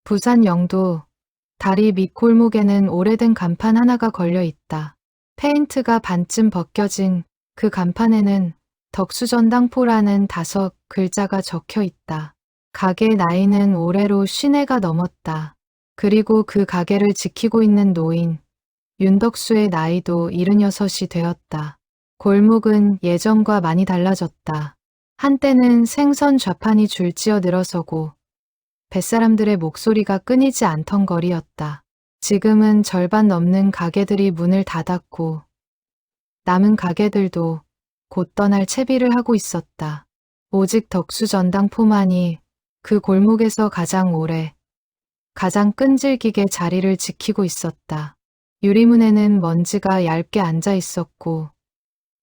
부산 영도 다리 밑 골목에는 오래된 간판 하나가 걸려 있다. 페인트가 반쯤 벗겨진 그 간판에는 덕수전당포라는 5 글자가 적혀 있다. 가게 나이는 올해로 50가 넘었다. 그리고 그 가게를 지키고 있는 노인 윤덕수의 나이도 76이 되었다. 골목은 예전과 많이 달라졌다. 한때는 생선 좌판이 줄지어 늘어서고 뱃사람들의 목소리가 끊이지 않던 거리였다. 지금은 절반 넘는 가게들이 문을 닫았고 남은 가게들도 곧 떠날 채비를 하고 있었다. 오직 덕수전당포만이 그 골목에서 가장 오래, 가장 끈질기게 자리를 지키고 있었다. 유리문에는 먼지가 얇게 앉아 있었고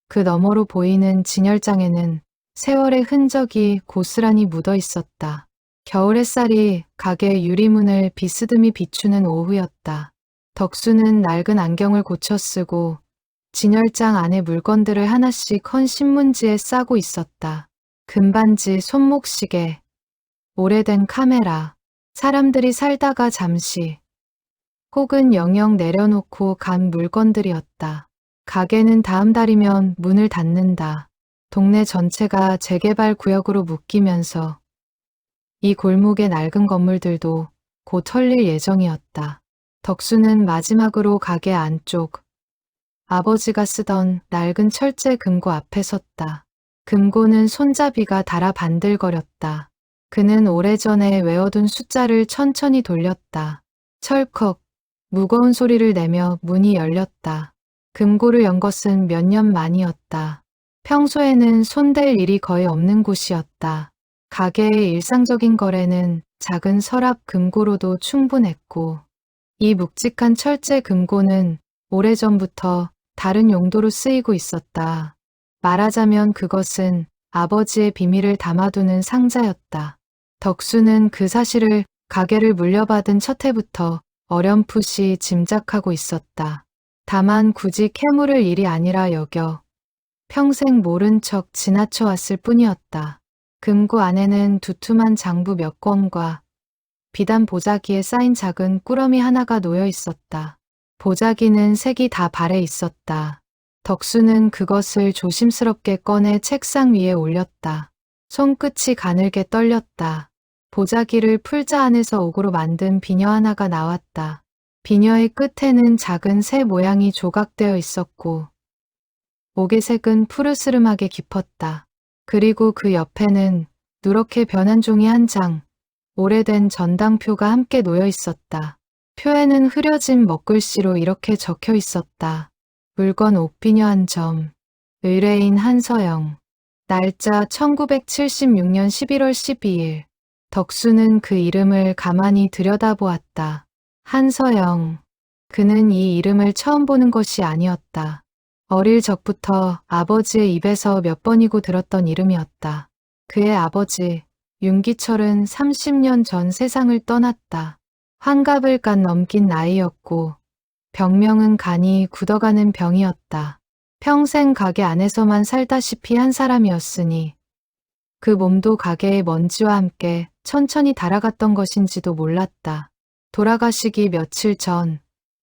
그 너머로 보이는 진열장에는 세월의 흔적이 고스란히 묻어 있었다. 겨울 햇살이 가게 유리문을 비스듬히 비추는 오후였다. 덕수는 낡은 안경을 고쳐 쓰고 진열장 안에 물건들을 하나씩 헌 신문지에 싸고 있었다. 금반지, 손목시계, 오래된 카메라, 사람들이 살다가 잠시 혹은 영영 내려놓고 간 물건들이었다. 가게는 다음 달이면 문을 닫는다. 동네 전체가 재개발 구역으로 묶이면서 이 골목의 낡은 건물들도 곧 털릴 예정이었다. 덕수는 마지막으로 가게 안쪽 아버지가 쓰던 낡은 철제 금고 앞에 섰다. 금고는 손잡이가 닳아 반들거렸다. 그는 오래전에 외워둔 숫자를 천천히 돌렸다. 철컥 무거운 소리를 내며 문이 열렸다. 금고를 연 것은 몇 년 만이었다. 평소에는 손댈 일이 거의 없는 곳이었다. 가게의 일상적인 거래는 작은 서랍 금고로도 충분했고 이 묵직한 철제 금고는 오래전부터 다른 용도로 쓰이고 있었다. 말하자면 그것은 아버지의 비밀을 담아두는 상자였다. 덕수는 그 사실을 가게를 물려받은 첫 해부터 어렴풋이 짐작하고 있었다. 다만 굳이 캐물을 일이 아니라 여겨 평생 모른 척 지나쳐 왔을 뿐이었다. 금고 안에는 두툼한 장부 몇 권과 비단 보자기에 쌓인 작은 꾸러미 하나가 놓여 있었다. 보자기는 색이 다 발해 있었다. 덕수는 그것을 조심스럽게 꺼내 책상 위에 올렸다. 손끝이 가늘게 떨렸다. 보자기를 풀자 안에서 옥으로 만든 비녀 하나가 나왔다. 비녀의 끝에는 작은 새 모양이 조각되어 있었고 옥의 색은 푸르스름하게 깊었다. 그리고 그 옆에는 누렇게 변한 종이 한 장, 오래된 전당표가 함께 놓여 있었다. 표에는 흐려진 먹글씨로 이렇게 적혀 있었다. 물건 옥비녀 한 점, 의뢰인 한서영, 날짜 1976년 11월 12일. 덕수는 그 이름을 가만히 들여다보았다. 한서영. 그는 이 이름을 처음 보는 것이 아니었다. 어릴 적부터 아버지의 입에서 몇 번이고 들었던 이름이었다. 그의 아버지, 윤기철은 30년 전 세상을 떠났다. 환갑을 간 넘긴 나이였고 병명은 간이 굳어가는 병이었다. 평생 가게 안에서만 살다시피 한 사람이었으니 그 몸도 가게의 먼지와 함께 천천히 닳아갔던 것인지도 몰랐다. 돌아가시기 며칠 전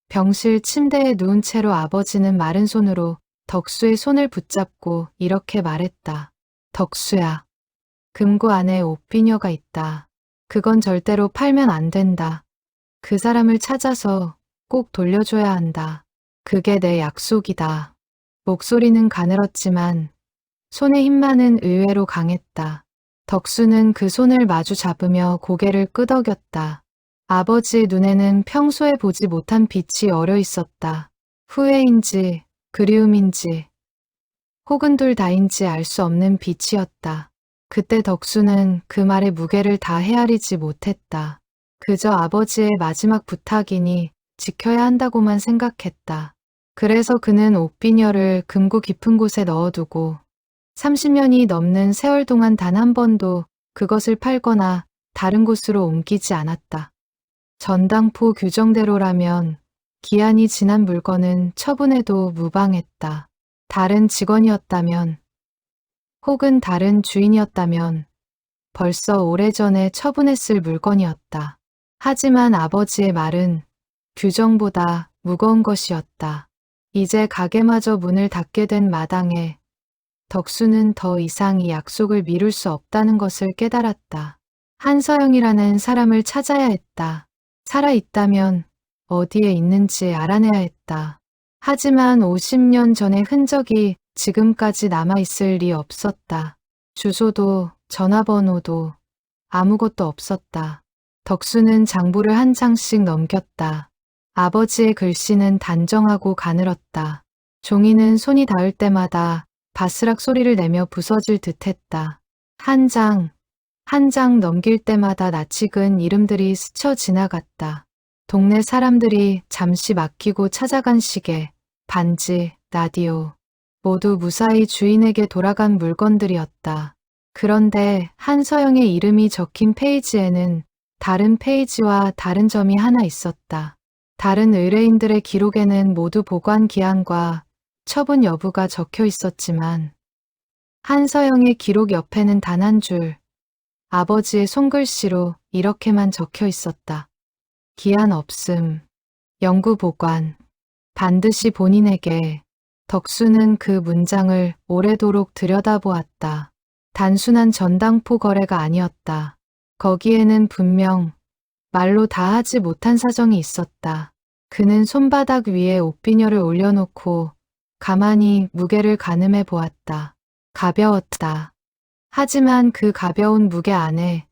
병실 침대에 누운 채로 아버지는 마른 손으로 덕수의 손을 붙잡고 이렇게 말했다. 덕수야, 금고 안에 옥비녀가 있다. 그건 절대로 팔면 안 된다. 그 사람을 찾아서 꼭 돌려줘야 한다. 그게 내 약속이다. 목소리는 가늘었지만 손의 힘만은 의외로 강했다. 덕수는 그 손을 마주 잡으며 고개를 끄덕였다. 아버지의 눈에는 평소에 보지 못한 빛이 어려 있었다. 후회인지 그리움인지 혹은 둘 다인지 알 수 없는 빛이었다. 그때 덕수는 그 말의 무게를 다 헤아리지 못했다. 그저 아버지의 마지막 부탁이니 지켜야 한다고만 생각했다. 그래서 그는 옥비녀를 금고 깊은 곳에 넣어두고 30년이 넘는 세월 동안 단 한 번도 그것을 팔거나 다른 곳으로 옮기지 않았다. 전당포 규정대로라면 기한이 지난 물건은 처분해도 무방했다. 다른 직원이었다면 혹은 다른 주인이었다면 벌써 오래전에 처분했을 물건이었다. 하지만 아버지의 말은 규정보다 무거운 것이었다. 이제 가게마저 문을 닫게 된 마당에 덕수는 더 이상 이 약속을 미룰 수 없다는 것을 깨달았다. 한서영이라는 사람을 찾아야 했다. 살아있다면 어디에 있는지 알아내야 했다. 하지만 50년 전의 흔적이 지금까지 남아있을 리 없었다. 주소도 전화번호도 아무것도 없었다. 덕수는 장부를 한 장씩 넘겼다. 아버지의 글씨는 단정하고 가늘었다. 종이는 손이 닿을 때마다 바스락 소리를 내며 부서질 듯했다. 한 장, 한 장 넘길 때마다 낯익은 이름들이 스쳐 지나갔다. 동네 사람들이 잠시 맡기고 찾아간 시계, 반지, 라디오, 모두 무사히 주인에게 돌아간 물건들이었다. 그런데 한서영의 이름이 적힌 페이지에는 다른 페이지와 다른 점이 하나 있었다. 다른 의뢰인들의 기록에는 모두 보관 기한과 처분 여부가 적혀 있었지만 한서영의 기록 옆에는 단 한 줄, 아버지의 손글씨로 이렇게만 적혀 있었다. 기한 없음, 영구 보관, 반드시 본인에게. 덕수는 그 문장을 오래도록 들여다보았다. 단순한 전당포 거래가 아니었다. 거기에는 분명 말로 다 하지 못한 사정이 있었다. 그는 손바닥 위에 옷비녀를 올려놓고 가만히 무게를 가늠해 보았다. 가벼웠다. 하지만 그 가벼운 무게 안에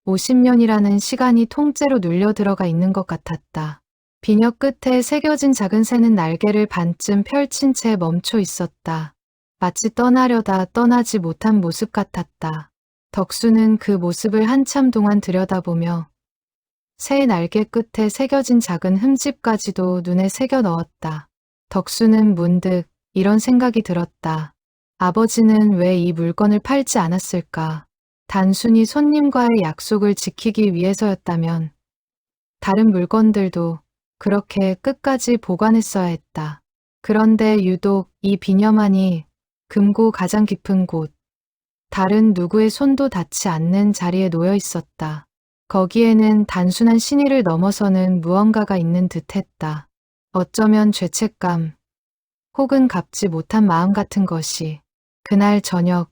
50년이라는 시간이 통째로 눌려 들어가 있는 것 같았다. 비녀 끝에 새겨진 작은 새는 날개를 반쯤 펼친 채 멈춰 있었다. 마치 떠나려다 떠나지 못한 모습 같았다. 덕수는 그 모습을 한참 동안 들여다보며 새의 날개 끝에 새겨진 작은 흠집까지도 눈에 새겨 넣었다. 덕수는 문득 이런 생각이 들었다. 아버지는 왜 이 물건을 팔지 않았을까? 단순히 손님과의 약속을 지키기 위해서였다면 다른 물건들도 그렇게 끝까지 보관했어야 했다. 그런데 유독 이 비녀만이 금고 가장 깊은 곳, 다른 누구의 손도 닿지 않는 자리에 놓여 있었다. 거기에는 단순한 신의를 넘어서는 무언가가 있는 듯했다. 어쩌면 죄책감, 혹은 갚지 못한 마음 같은 것이. 그날 저녁,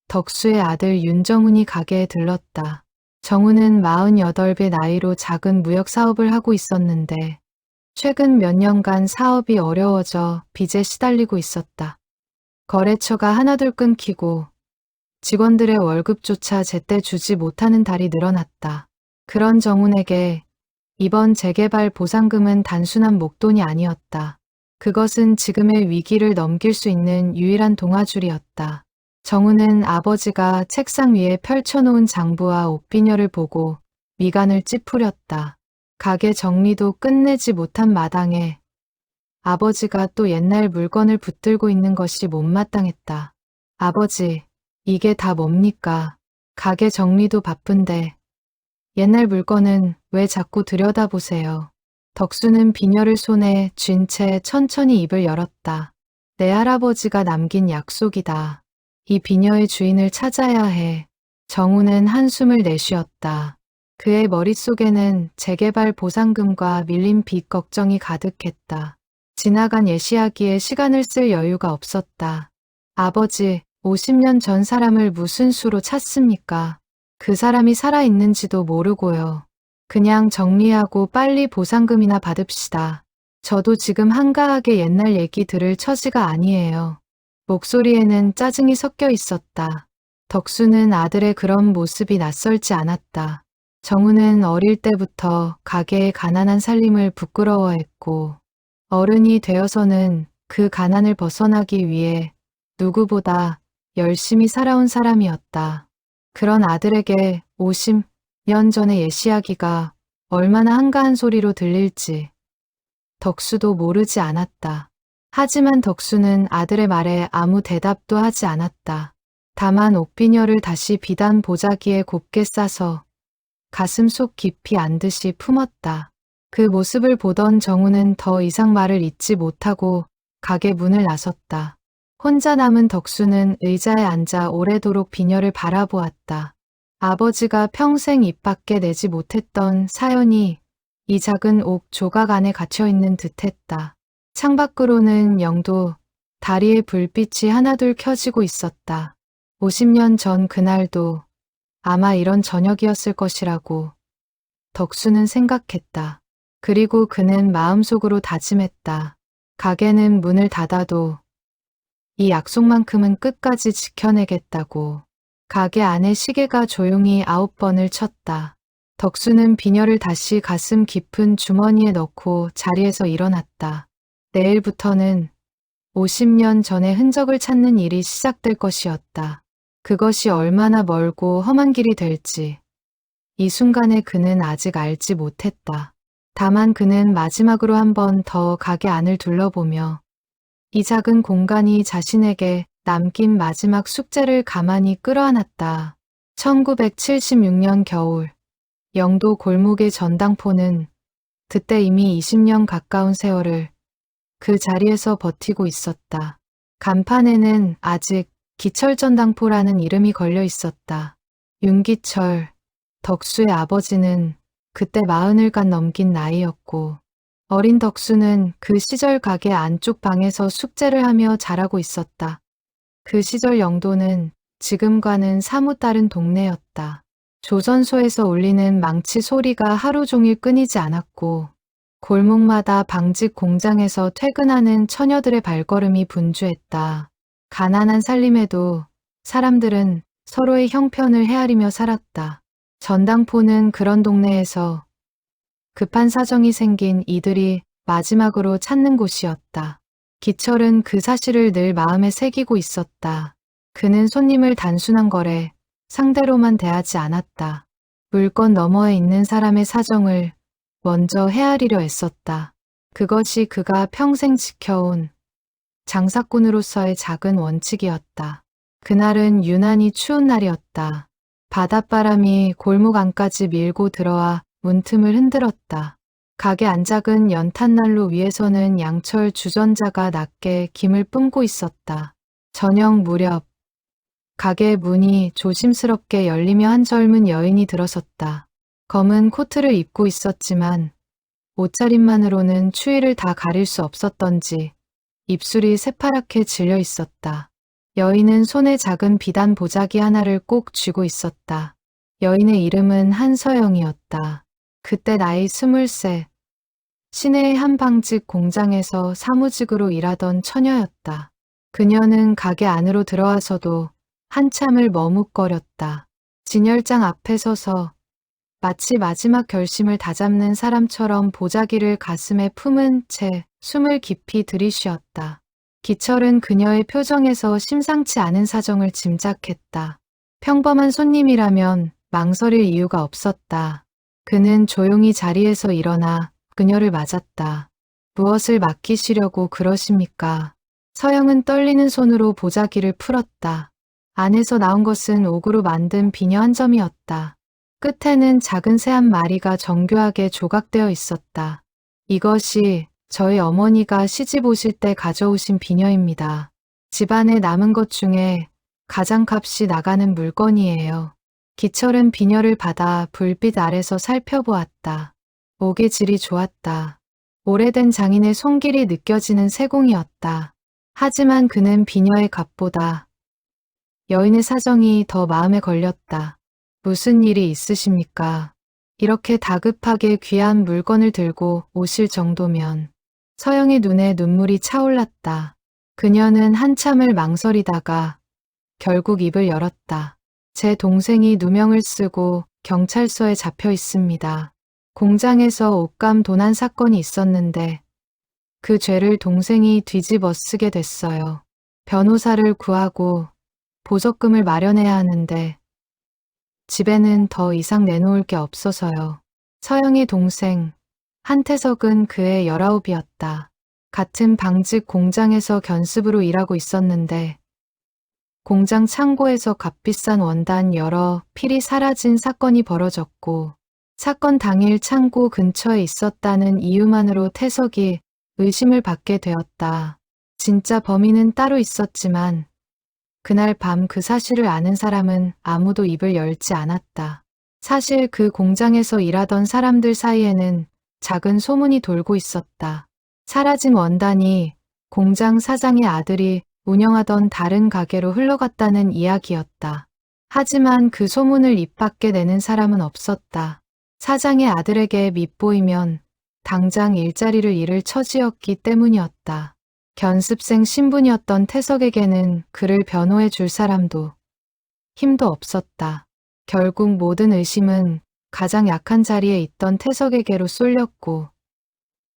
덕수의 아들 윤정훈이 가게에 들렀다. 정훈은 48의 나이로 작은 무역 사업을 하고 있었는데 최근 몇 년간 사업이 어려워져 빚에 시달리고 있었다. 거래처가 하나둘 끊기고 직원들의 월급조차 제때 주지 못하는 달이 늘어났다. 그런 정훈에게 이번 재개발 보상금은 단순한 목돈이 아니었다. 그것은 지금의 위기를 넘길 수 있는 유일한 동아줄이었다. 정훈은 아버지가 책상 위에 펼쳐놓은 장부와 옷비녀를 보고 미간을 찌푸렸다. 가게 정리도 끝내지 못한 마당에 아버지가 또 옛날 물건을 붙들고 있는 것이 못마땅했다. 아버지, 이게 다 뭡니까? 가게 정리도 바쁜데 옛날 물건은 왜 자꾸 들여다보세요? 덕수는 비녀를 손에 쥔 채 천천히 입을 열었다. 내 할아버지가 남긴 약속이다. 이 비녀의 주인을 찾아야 해. 정우는 한숨을 내쉬었다. 그의 머릿속에는 재개발 보상금과 밀린 빚 걱정이 가득했다. 지나간 예시하기에 시간을 쓸 여유가 없었다. 아버지, 50년 전 사람을 무슨 수로 찾습니까? 그 사람이 살아있는지도 모르고요. 그냥 정리하고 빨리 보상금이나 받읍시다. 저도 지금 한가하게 옛날 얘기 들을 처지가 아니에요. 목소리에는 짜증이 섞여 있었다. 덕수는 아들의 그런 모습이 낯설지 않았다. 정우는 어릴 때부터 가게의 가난한 살림을 부끄러워했고 어른이 되어서는 그 가난을 벗어나기 위해 누구보다 열심히 살아온 사람이었다. 그런 아들에게 50년 전의 예시하기가 얼마나 한가한 소리로 들릴지 덕수도 모르지 않았다. 하지만 덕수는 아들의 말에 아무 대답도 하지 않았다. 다만 옷비녀를 다시 비단 보자기에 곱게 싸서 가슴 속 깊이 안듯이 품었다. 그 모습을 보던 정우는 더 이상 말을 잇지 못하고 가게 문을 나섰다. 혼자 남은 덕수는 의자에 앉아 오래도록 비녀를 바라보았다. 아버지가 평생 입 밖에 내지 못했던 사연이 이 작은 옥 조각 안에 갇혀 있는 듯했다. 창밖으로는 영도 다리에 불빛이 하나둘 켜지고 있었다. 50년 전 그날도 아마 이런 저녁이었을 것이라고 덕수는 생각했다. 그리고 그는 마음속으로 다짐했다. 가게는 문을 닫아도 이 약속만큼은 끝까지 지켜내겠다고. 가게 안에 시계가 조용히 9번을 쳤다. 덕수는 비녀를 다시 가슴 깊은 주머니에 넣고 자리에서 일어났다. 내일부터는 50년 전의 흔적을 찾는 일이 시작될 것이었다. 그것이 얼마나 멀고 험한 길이 될지 이 순간에 그는 아직 알지 못했다. 다만 그는 마지막으로 한 번 더 가게 안을 둘러보며 이 작은 공간이 자신에게 남긴 마지막 숙제를 가만히 끌어안았다. 1976년 겨울, 영도 골목의 전당포는 그때 이미 20년 가까운 세월을 그 자리에서 버티고 있었다. 간판에는 아직 기철전당포라는 이름이 걸려 있었다. 윤기철, 덕수의 아버지는 그때 40을 간 넘긴 나이였고 어린 덕수는 그 시절 가게 안쪽 방에서 숙제를 하며 자라고 있었다. 그 시절 영도는 지금과는 사뭇 다른 동네였다. 조선소에서 울리는 망치 소리가 하루 종일 끊이지 않았고 골목마다 방직 공장에서 퇴근하는 처녀들의 발걸음이 분주했다. 가난한 살림에도 사람들은 서로의 형편을 헤아리며 살았다. 전당포는 그런 동네에서 급한 사정이 생긴 이들이 마지막으로 찾는 곳이었다. 기철은 그 사실을 늘 마음에 새기고 있었다. 그는 손님을 단순한 거래, 상대로만 대하지 않았다. 물건 너머에 있는 사람의 사정을 먼저 헤아리려 애썼다. 그것이 그가 평생 지켜온 장사꾼으로서의 작은 원칙이었다. 그날은 유난히 추운 날이었다. 바닷바람이 골목 안까지 밀고 들어와 문틈을 흔들었다. 가게 안작은 연탄난로 위에서는 양철 주전자가 낮게 김을 뿜고 있었다. 저녁 무렵 가게 문이 조심스럽게 열리며 한 젊은 여인이 들어섰다. 검은 코트를 입고 있었지만 옷차림만으로는 추위를 다 가릴 수 없었던지 입술이 새파랗게 질려 있었다. 여인은 손에 작은 비단 보자기 하나를 꼭 쥐고 있었다. 여인의 이름은 한서영이었다. 그때 나이 23, 시내의 한 방직 공장에서 사무직으로 일하던 처녀였다. 그녀는 가게 안으로 들어와서도 한참을 머뭇거렸다. 진열장 앞에 서서 마치 마지막 결심을 다잡는 사람처럼 보자기를 가슴에 품은 채 숨을 깊이 들이쉬었다. 기철은 그녀의 표정에서 심상치 않은 사정을 짐작했다. 평범한 손님이라면 망설일 이유가 없었다. 그는 조용히 자리에서 일어나 그녀를 맞았다. 무엇을 맡기시려고 그러십니까? 서영은 떨리는 손으로 보자기를 풀었다. 안에서 나온 것은 옥으로 만든 비녀 한 점이었다. 끝에는 작은 새 한 마리가 정교하게 조각되어 있었다. 이것이 저희 어머니가 시집 오실 때 가져오신 비녀입니다. 집안에 남은 것 중에 가장 값이 나가는 물건이에요. 기철은 비녀를 받아 불빛 아래서 살펴보았다. 옥의 질이 좋았다. 오래된 장인의 손길이 느껴지는 세공이었다. 하지만 그는 비녀의 값보다 여인의 사정이 더 마음에 걸렸다. 무슨 일이 있으십니까? 이렇게 다급하게 귀한 물건을 들고 오실 정도면. 서영의 눈에 눈물이 차올랐다. 그녀는 한참을 망설이다가 결국 입을 열었다. 제 동생이 누명을 쓰고 경찰서에 잡혀 있습니다. 공장에서 옷감 도난 사건이 있었는데 그 죄를 동생이 뒤집어 쓰게 됐어요. 변호사를 구하고 보석금을 마련해야 하는데 집에는 더 이상 내놓을 게 없어서요. 서영의 동생 한태석은 그의 19이었다. 같은 방직 공장에서 견습으로 일하고 있었는데 공장 창고에서 값비싼 원단 여러 필이 사라진 사건이 벌어졌고 사건 당일 창고 근처에 있었다는 이유만으로 태석이 의심을 받게 되었다. 진짜 범인은 따로 있었지만 그날 밤 그 사실을 아는 사람은 아무도 입을 열지 않았다. 사실 그 공장에서 일하던 사람들 사이에는 작은 소문이 돌고 있었다. 사라진 원단이 공장 사장의 아들이 운영하던 다른 가게로 흘러갔다는 이야기였다. 하지만 그 소문을 입 밖에 내는 사람은 없었다. 사장의 아들에게 밉보이면 당장 일자리를 잃을 처지였기 때문이었다. 견습생 신분이었던 태석에게는 그를 변호해 줄 사람도 힘도 없었다. 결국 모든 의심은 가장 약한 자리에 있던 태석에게로 쏠렸고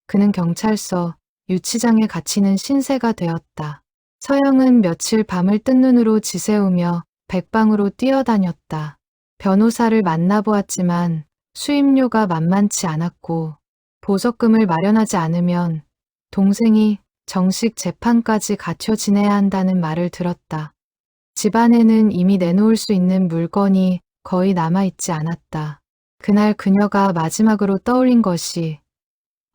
그는 경찰서, 유치장에 갇히는 신세가 되었다. 서영은 며칠 밤을 뜬 눈으로 지새우며 백방으로 뛰어다녔다. 변호사를 만나보았지만 수임료가 만만치 않았고 보석금을 마련하지 않으면 동생이 정식 재판까지 갇혀 지내야 한다는 말을 들었다. 집안에는 이미 내놓을 수 있는 물건이 거의 남아있지 않았다. 그날 그녀가 마지막으로 떠올린 것이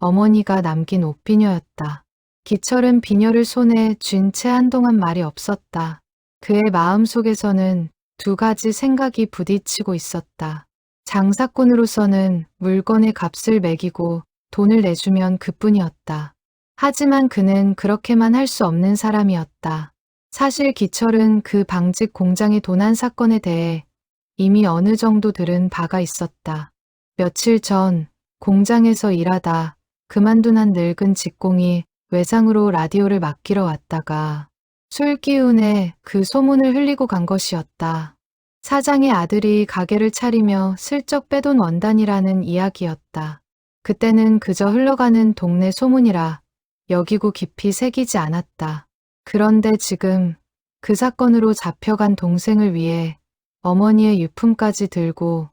어머니가 남긴 옷비녀였다. 기철은 비녀를 손에 쥔 채 한동안 말이 없었다. 그의 마음속에서는 두 가지 생각이 부딪히고 있었다. 장사꾼으로서는 물건의 값을 매기고 돈을 내주면 그뿐이었다. 하지만 그는 그렇게만 할 수 없는 사람이었다. 사실 기철은 그 방직 공장의 도난 사건에 대해 이미 어느 정도 들은 바가 있었다. 며칠 전 공장에서 일하다 그만둔 한 늙은 직공이 외상으로 라디오를 맡기러 왔다가 술 기운에 그 소문을 흘리고 간 것이었다. 사장의 아들이 가게를 차리며 슬쩍 빼돈 원단이라는 이야기였다. 그때는 그저 흘러가는 동네 소문이라 여기고 깊이 새기지 않았다. 그런데 지금 그 사건으로 잡혀간 동생을 위해 어머니의 유품까지 들고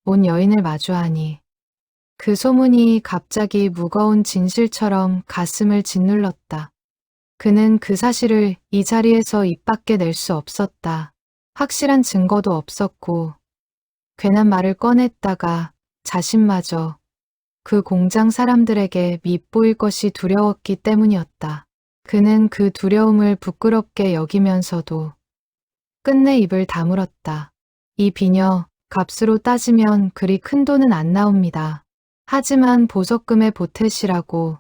온 여인을 마주하니 그 소문이 갑자기 무거운 진실처럼 가슴을 짓눌렀다. 그는 그 사실을 이 자리에서 입 밖에 낼 수 없었다. 확실한 증거도 없었고 괜한 말을 꺼냈다가 자신마저 그 공장 사람들에게 밉보일 것이 두려웠기 때문이었다. 그는 그 두려움을 부끄럽게 여기면서도 끝내 입을 다물었다. 이 비녀, 값으로 따지면 그리 큰 돈은 안 나옵니다. 하지만 보석금의 보탰이라고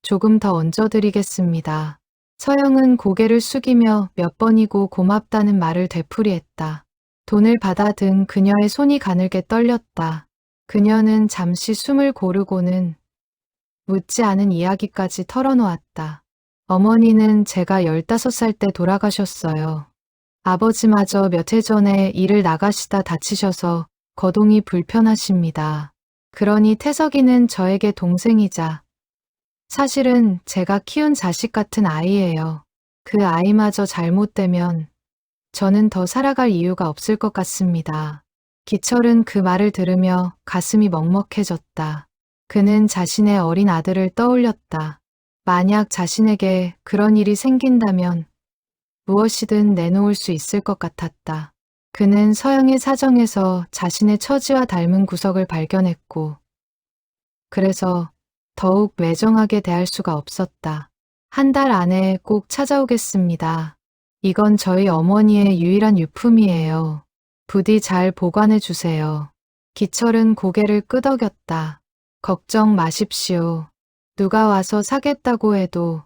조금 더 얹어드리겠습니다. 서영은 고개를 숙이며 몇 번이고 고맙다는 말을 되풀이했다. 돈을 받아든 그녀의 손이 가늘게 떨렸다. 그녀는 잠시 숨을 고르고는 묻지 않은 이야기까지 털어놓았다. 어머니는 제가 15살 때 돌아가셨어요. 아버지마저 몇 해 전에 일을 나가시다 다치셔서 거동이 불편하십니다. 그러니 태석이는 저에게 동생이자 사실은 제가 키운 자식 같은 아이예요. 그 아이마저 잘못되면 저는 더 살아갈 이유가 없을 것 같습니다. 기철은 그 말을 들으며 가슴이 먹먹해졌다. 그는 자신의 어린 아들을 떠올렸다. 만약 자신에게 그런 일이 생긴다면 무엇이든 내놓을 수 있을 것 같았다. 그는 서영의 사정에서 자신의 처지와 닮은 구석을 발견했고 그래서 더욱 매정하게 대할 수가 없었다. 한 달 안에 꼭 찾아오겠습니다. 이건 저희 어머니의 유일한 유품이에요. 부디 잘 보관해 주세요. 기철은 고개를 끄덕였다. 걱정 마십시오. 누가 와서 사겠다고 해도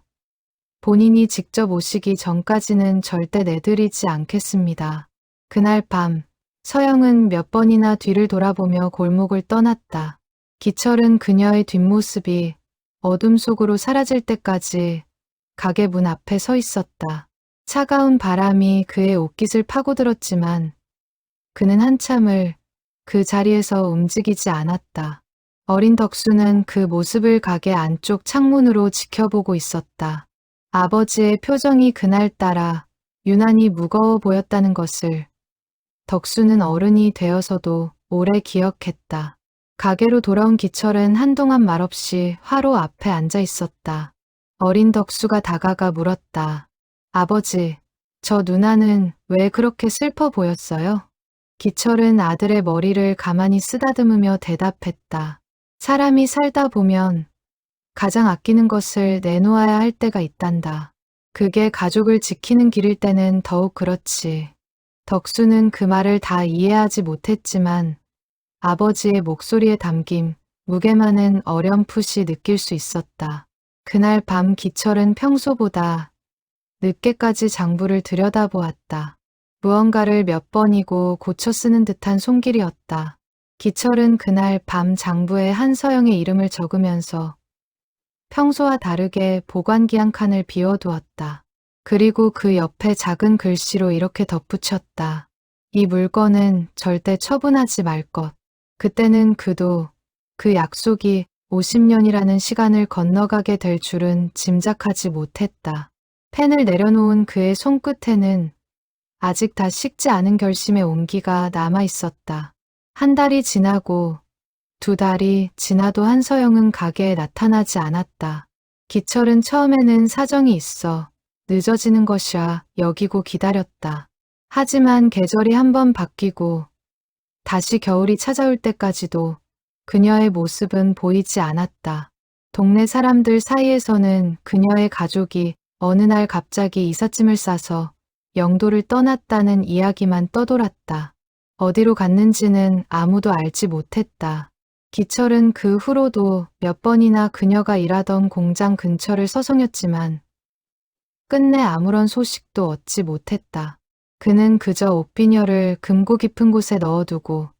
본인이 직접 오시기 전까지는 절대 내드리지 않겠습니다. 그날 밤 서영은 몇 번이나 뒤를 돌아보며 골목을 떠났다. 기철은 그녀의 뒷모습이 어둠 속으로 사라질 때까지 가게 문 앞에 서 있었다. 차가운 바람이 그의 옷깃을 파고들었지만 그는 한참을 그 자리에서 움직이지 않았다. 어린 덕수는 그 모습을 가게 안쪽 창문으로 지켜보고 있었다. 아버지의 표정이 그날따라 유난히 무거워 보였다는 것을 덕수는 어른이 되어서도 오래 기억했다. 가게로 돌아온 기철은 한동안 말없이 화로 앞에 앉아 있었다. 어린 덕수가 다가가 물었다. 아버지, 저 누나는 왜 그렇게 슬퍼 보였어요? 기철은 아들의 머리를 가만히 쓰다듬으며 대답했다. 사람이 살다 보면 가장 아끼는 것을 내놓아야 할 때가 있단다. 그게 가족을 지키는 길일 때는 더욱 그렇지. 덕수는 그 말을 다 이해하지 못했지만 아버지의 목소리에 담긴 무게만은 어렴풋이 느낄 수 있었다. 그날 밤 기철은 평소보다 늦게까지 장부를 들여다보았다. 무언가를 몇 번이고 고쳐 쓰는 듯한 손길이었다. 기철은 그날 밤 장부에 한서영의 이름을 적으면서 평소와 다르게 보관기 한 칸을 비워두었다. 그리고 그 옆에 작은 글씨로 이렇게 덧붙였다. 이 물건은 절대 처분하지 말 것. 그때는 그도 그 약속이 50년이라는 시간을 건너가게 될 줄은 짐작하지 못했다. 펜을 내려놓은 그의 손끝에는 아직 다 식지 않은 결심의 온기가 남아 있었다. 한 달이 지나고 두 달이 지나도 한서영은 가게에 나타나지 않았다. 기철은 처음에는 사정이 있어 늦어지는 것이야 여기고 기다렸다. 하지만 계절이 한번 바뀌고 다시 겨울이 찾아올 때까지도 그녀의 모습은 보이지 않았다. 동네 사람들 사이에서는 그녀의 가족이 어느 날 갑자기 이삿짐을 싸서 영도를 떠났다는 이야기만 떠돌았다. 어디로 갔는지는 아무도 알지 못했다. 기철은 그 후로도 몇 번이나 그녀가 일하던 공장 근처를 서성였지만 끝내 아무런 소식도 얻지 못했다. 그는 그저 옷비녀를 금고 깊은 곳에 넣어두고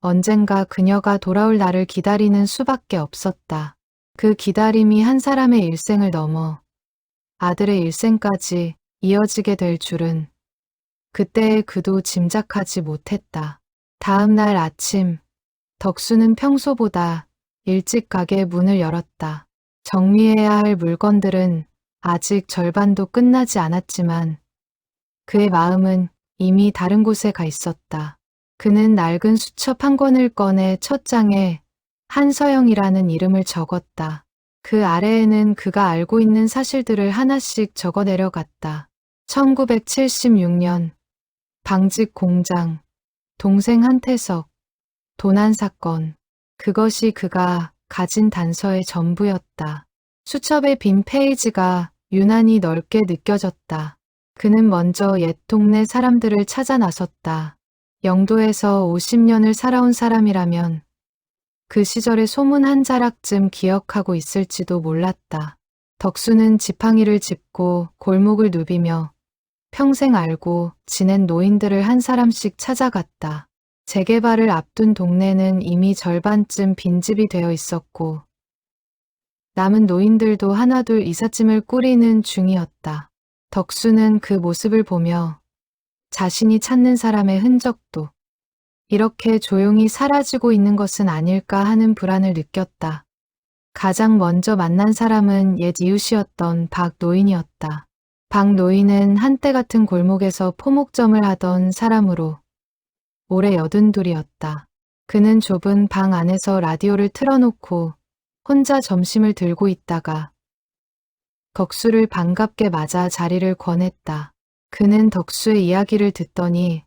언젠가 그녀가 돌아올 날을 기다리는 수밖에 없었다. 그 기다림이 한 사람의 일생을 넘어 아들의 일생까지 이어지게 될 줄은 그때의 그도 짐작하지 못했다. 다음 날 아침, 덕수는 평소보다 일찍 가게 문을 열었다. 정리해야 할 물건들은 아직 절반도 끝나지 않았지만 그의 마음은 이미 다른 곳에 가 있었다. 그는 낡은 수첩 한 권을 꺼내 첫 장에 한서영이라는 이름을 적었다. 그 아래에는 그가 알고 있는 사실들을 하나씩 적어 내려갔다. 1976년 방직 공장, 동생 한태석, 도난 사건. 그것이 그가 가진 단서의 전부였다. 수첩의 빈 페이지가 유난히 넓게 느껴졌다. 그는 먼저 옛 동네 사람들을 찾아 나섰다. 영도에서 50년을 살아온 사람이라면 그 시절의 소문 한 자락쯤 기억하고 있을지도 몰랐다. 덕수는 지팡이를 짚고 골목을 누비며 평생 알고 지낸 노인들을 한 사람씩 찾아갔다. 재개발을 앞둔 동네는 이미 절반쯤 빈집이 되어 있었고 남은 노인들도 하나둘 이삿짐을 꾸리는 중이었다. 덕수는 그 모습을 보며 자신이 찾는 사람의 흔적도 이렇게 조용히 사라지고 있는 것은 아닐까 하는 불안을 느꼈다. 가장 먼저 만난 사람은 옛 이웃이었던 박 노인이었다. 박 노인은 한때 같은 골목에서 포목점을 하던 사람으로 올해 82이었다. 그는 좁은 방 안에서 라디오를 틀어놓고 혼자 점심을 들고 있다가 덕수를 반갑게 맞아 자리를 권했다. 그는 덕수의 이야기를 듣더니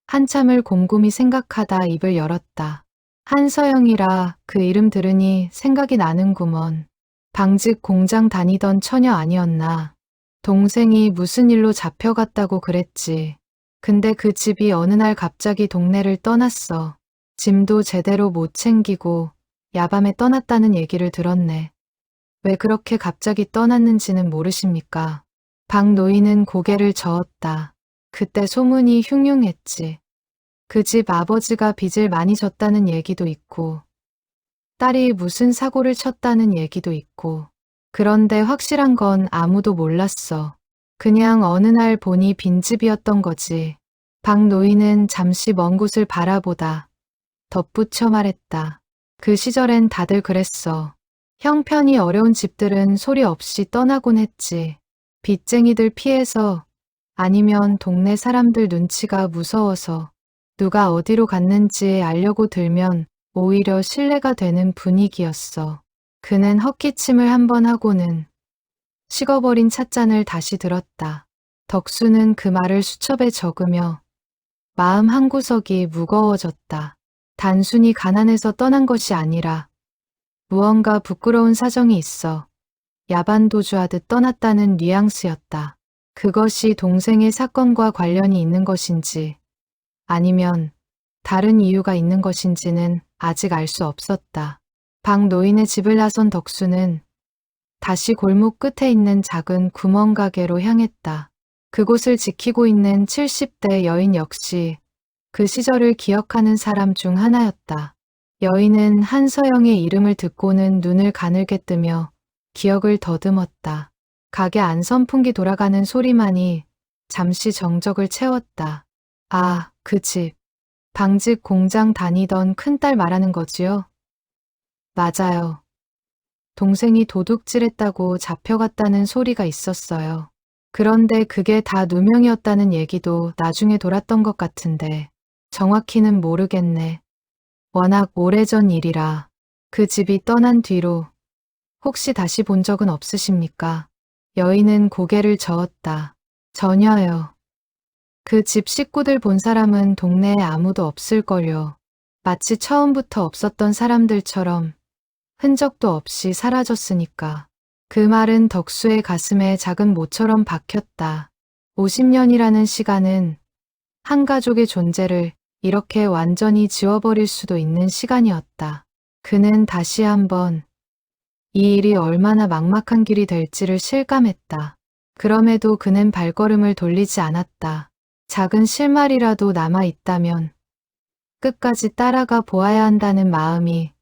한참을 곰곰이 생각하다 입을 열었다. 한서영이라 그 이름 들으니 생각이 나는구먼. 방직 공장 다니던 처녀 아니었나. 동생이 무슨 일로 잡혀갔다고 그랬지. 근데 그 집이 어느 날 갑자기 동네를 떠났어. 짐도 제대로 못 챙기고 야밤에 떠났다는 얘기를 들었네. 왜 그렇게 갑자기 떠났는지는 모르십니까? 박 노인은 고개를 저었다. 그때 소문이 흉흉했지. 그 집 아버지가 빚을 많이 졌다는 얘기도 있고 딸이 무슨 사고를 쳤다는 얘기도 있고 그런데 확실한 건 아무도 몰랐어. 그냥 어느 날 보니 빈집이었던 거지. 박 노인은 잠시 먼 곳을 바라보다 덧붙여 말했다. 그 시절엔 다들 그랬어. 형편이 어려운 집들은 소리 없이 떠나곤 했지. 빚쟁이들 피해서 아니면 동네 사람들 눈치가 무서워서 누가 어디로 갔는지 알려고 들면 오히려 신뢰가 되는 분위기였어. 그는 헛기침을 한번 하고는 식어버린 찻잔을 다시 들었다. 덕수는 그 말을 수첩에 적으며 마음 한구석이 무거워졌다. 단순히 가난해서 떠난 것이 아니라 무언가 부끄러운 사정이 있어 야반도주하듯 떠났다는 뉘앙스였다. 그것이 동생의 사건과 관련이 있는 것인지 아니면 다른 이유가 있는 것인지는 아직 알 수 없었다. 박 노인의 집을 나선 덕수는 다시 골목 끝에 있는 작은 구멍 가게로 향했다. 그곳을 지키고 있는 70대 여인 역시 그 시절을 기억하는 사람 중 하나였다. 여인은 한서영의 이름을 듣고는 눈을 가늘게 뜨며 기억을 더듬었다. 가게 안 선풍기 돌아가는 소리만이 잠시 정적을 채웠다. 아, 그 집. 방직 공장 다니던 큰딸 말하는 거지요? 맞아요. 동생이 도둑질했다고 잡혀갔다는 소리가 있었어요. 그런데 그게 다 누명이었다는 얘기도 나중에 돌았던 것 같은데 정확히는 모르겠네. 워낙 오래전 일이라 그 집이 떠난 뒤로 혹시 다시 본 적은 없으십니까? 여인은 고개를 저었다. 전혀요. 그 집 식구들 본 사람은 동네에 아무도 없을걸요. 마치 처음부터 없었던 사람들처럼 흔적도 없이 사라졌으니까. 그 말은 덕수의 가슴에 작은 모처럼 박혔다. 50년이라는 시간은 한 가족의 존재를 이렇게 완전히 지워버릴 수도 있는 시간이었다. 그는 다시 한번 이 일이 얼마나 막막한 길이 될지를 실감했다. 그럼에도 그는 발걸음을 돌리지 않았다. 작은 실마리라도 남아있다면 끝까지 따라가 보아야 한다는 마음이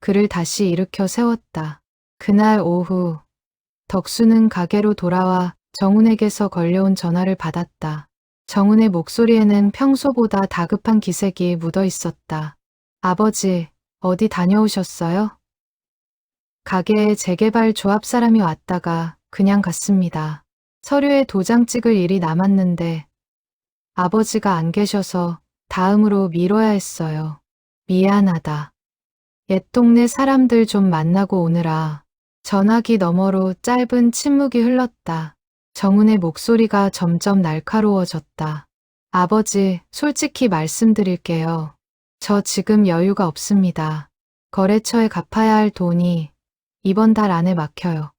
그를 다시 일으켜 세웠다. 그날 오후 덕수는 가게로 돌아와 정훈에게서 걸려온 전화를 받았다. 정훈의 목소리에는 평소보다 다급한 기색이 묻어 있었다. 아버지, 어디 다녀오셨어요? 가게에 재개발 조합 사람이 왔다가 그냥 갔습니다. 서류에 도장 찍을 일이 남았는데 아버지가 안 계셔서 다음으로 미뤄야 했어요. 미안하다. 옛 동네 사람들 좀 만나고 오느라 전화기 너머로 짧은 침묵이 흘렀다. 정훈의 목소리가 점점 날카로워졌다. 아버지, 솔직히 말씀드릴게요. 저 지금 여유가 없습니다. 거래처에 갚아야 할 돈이 이번 달 안에 막혀요.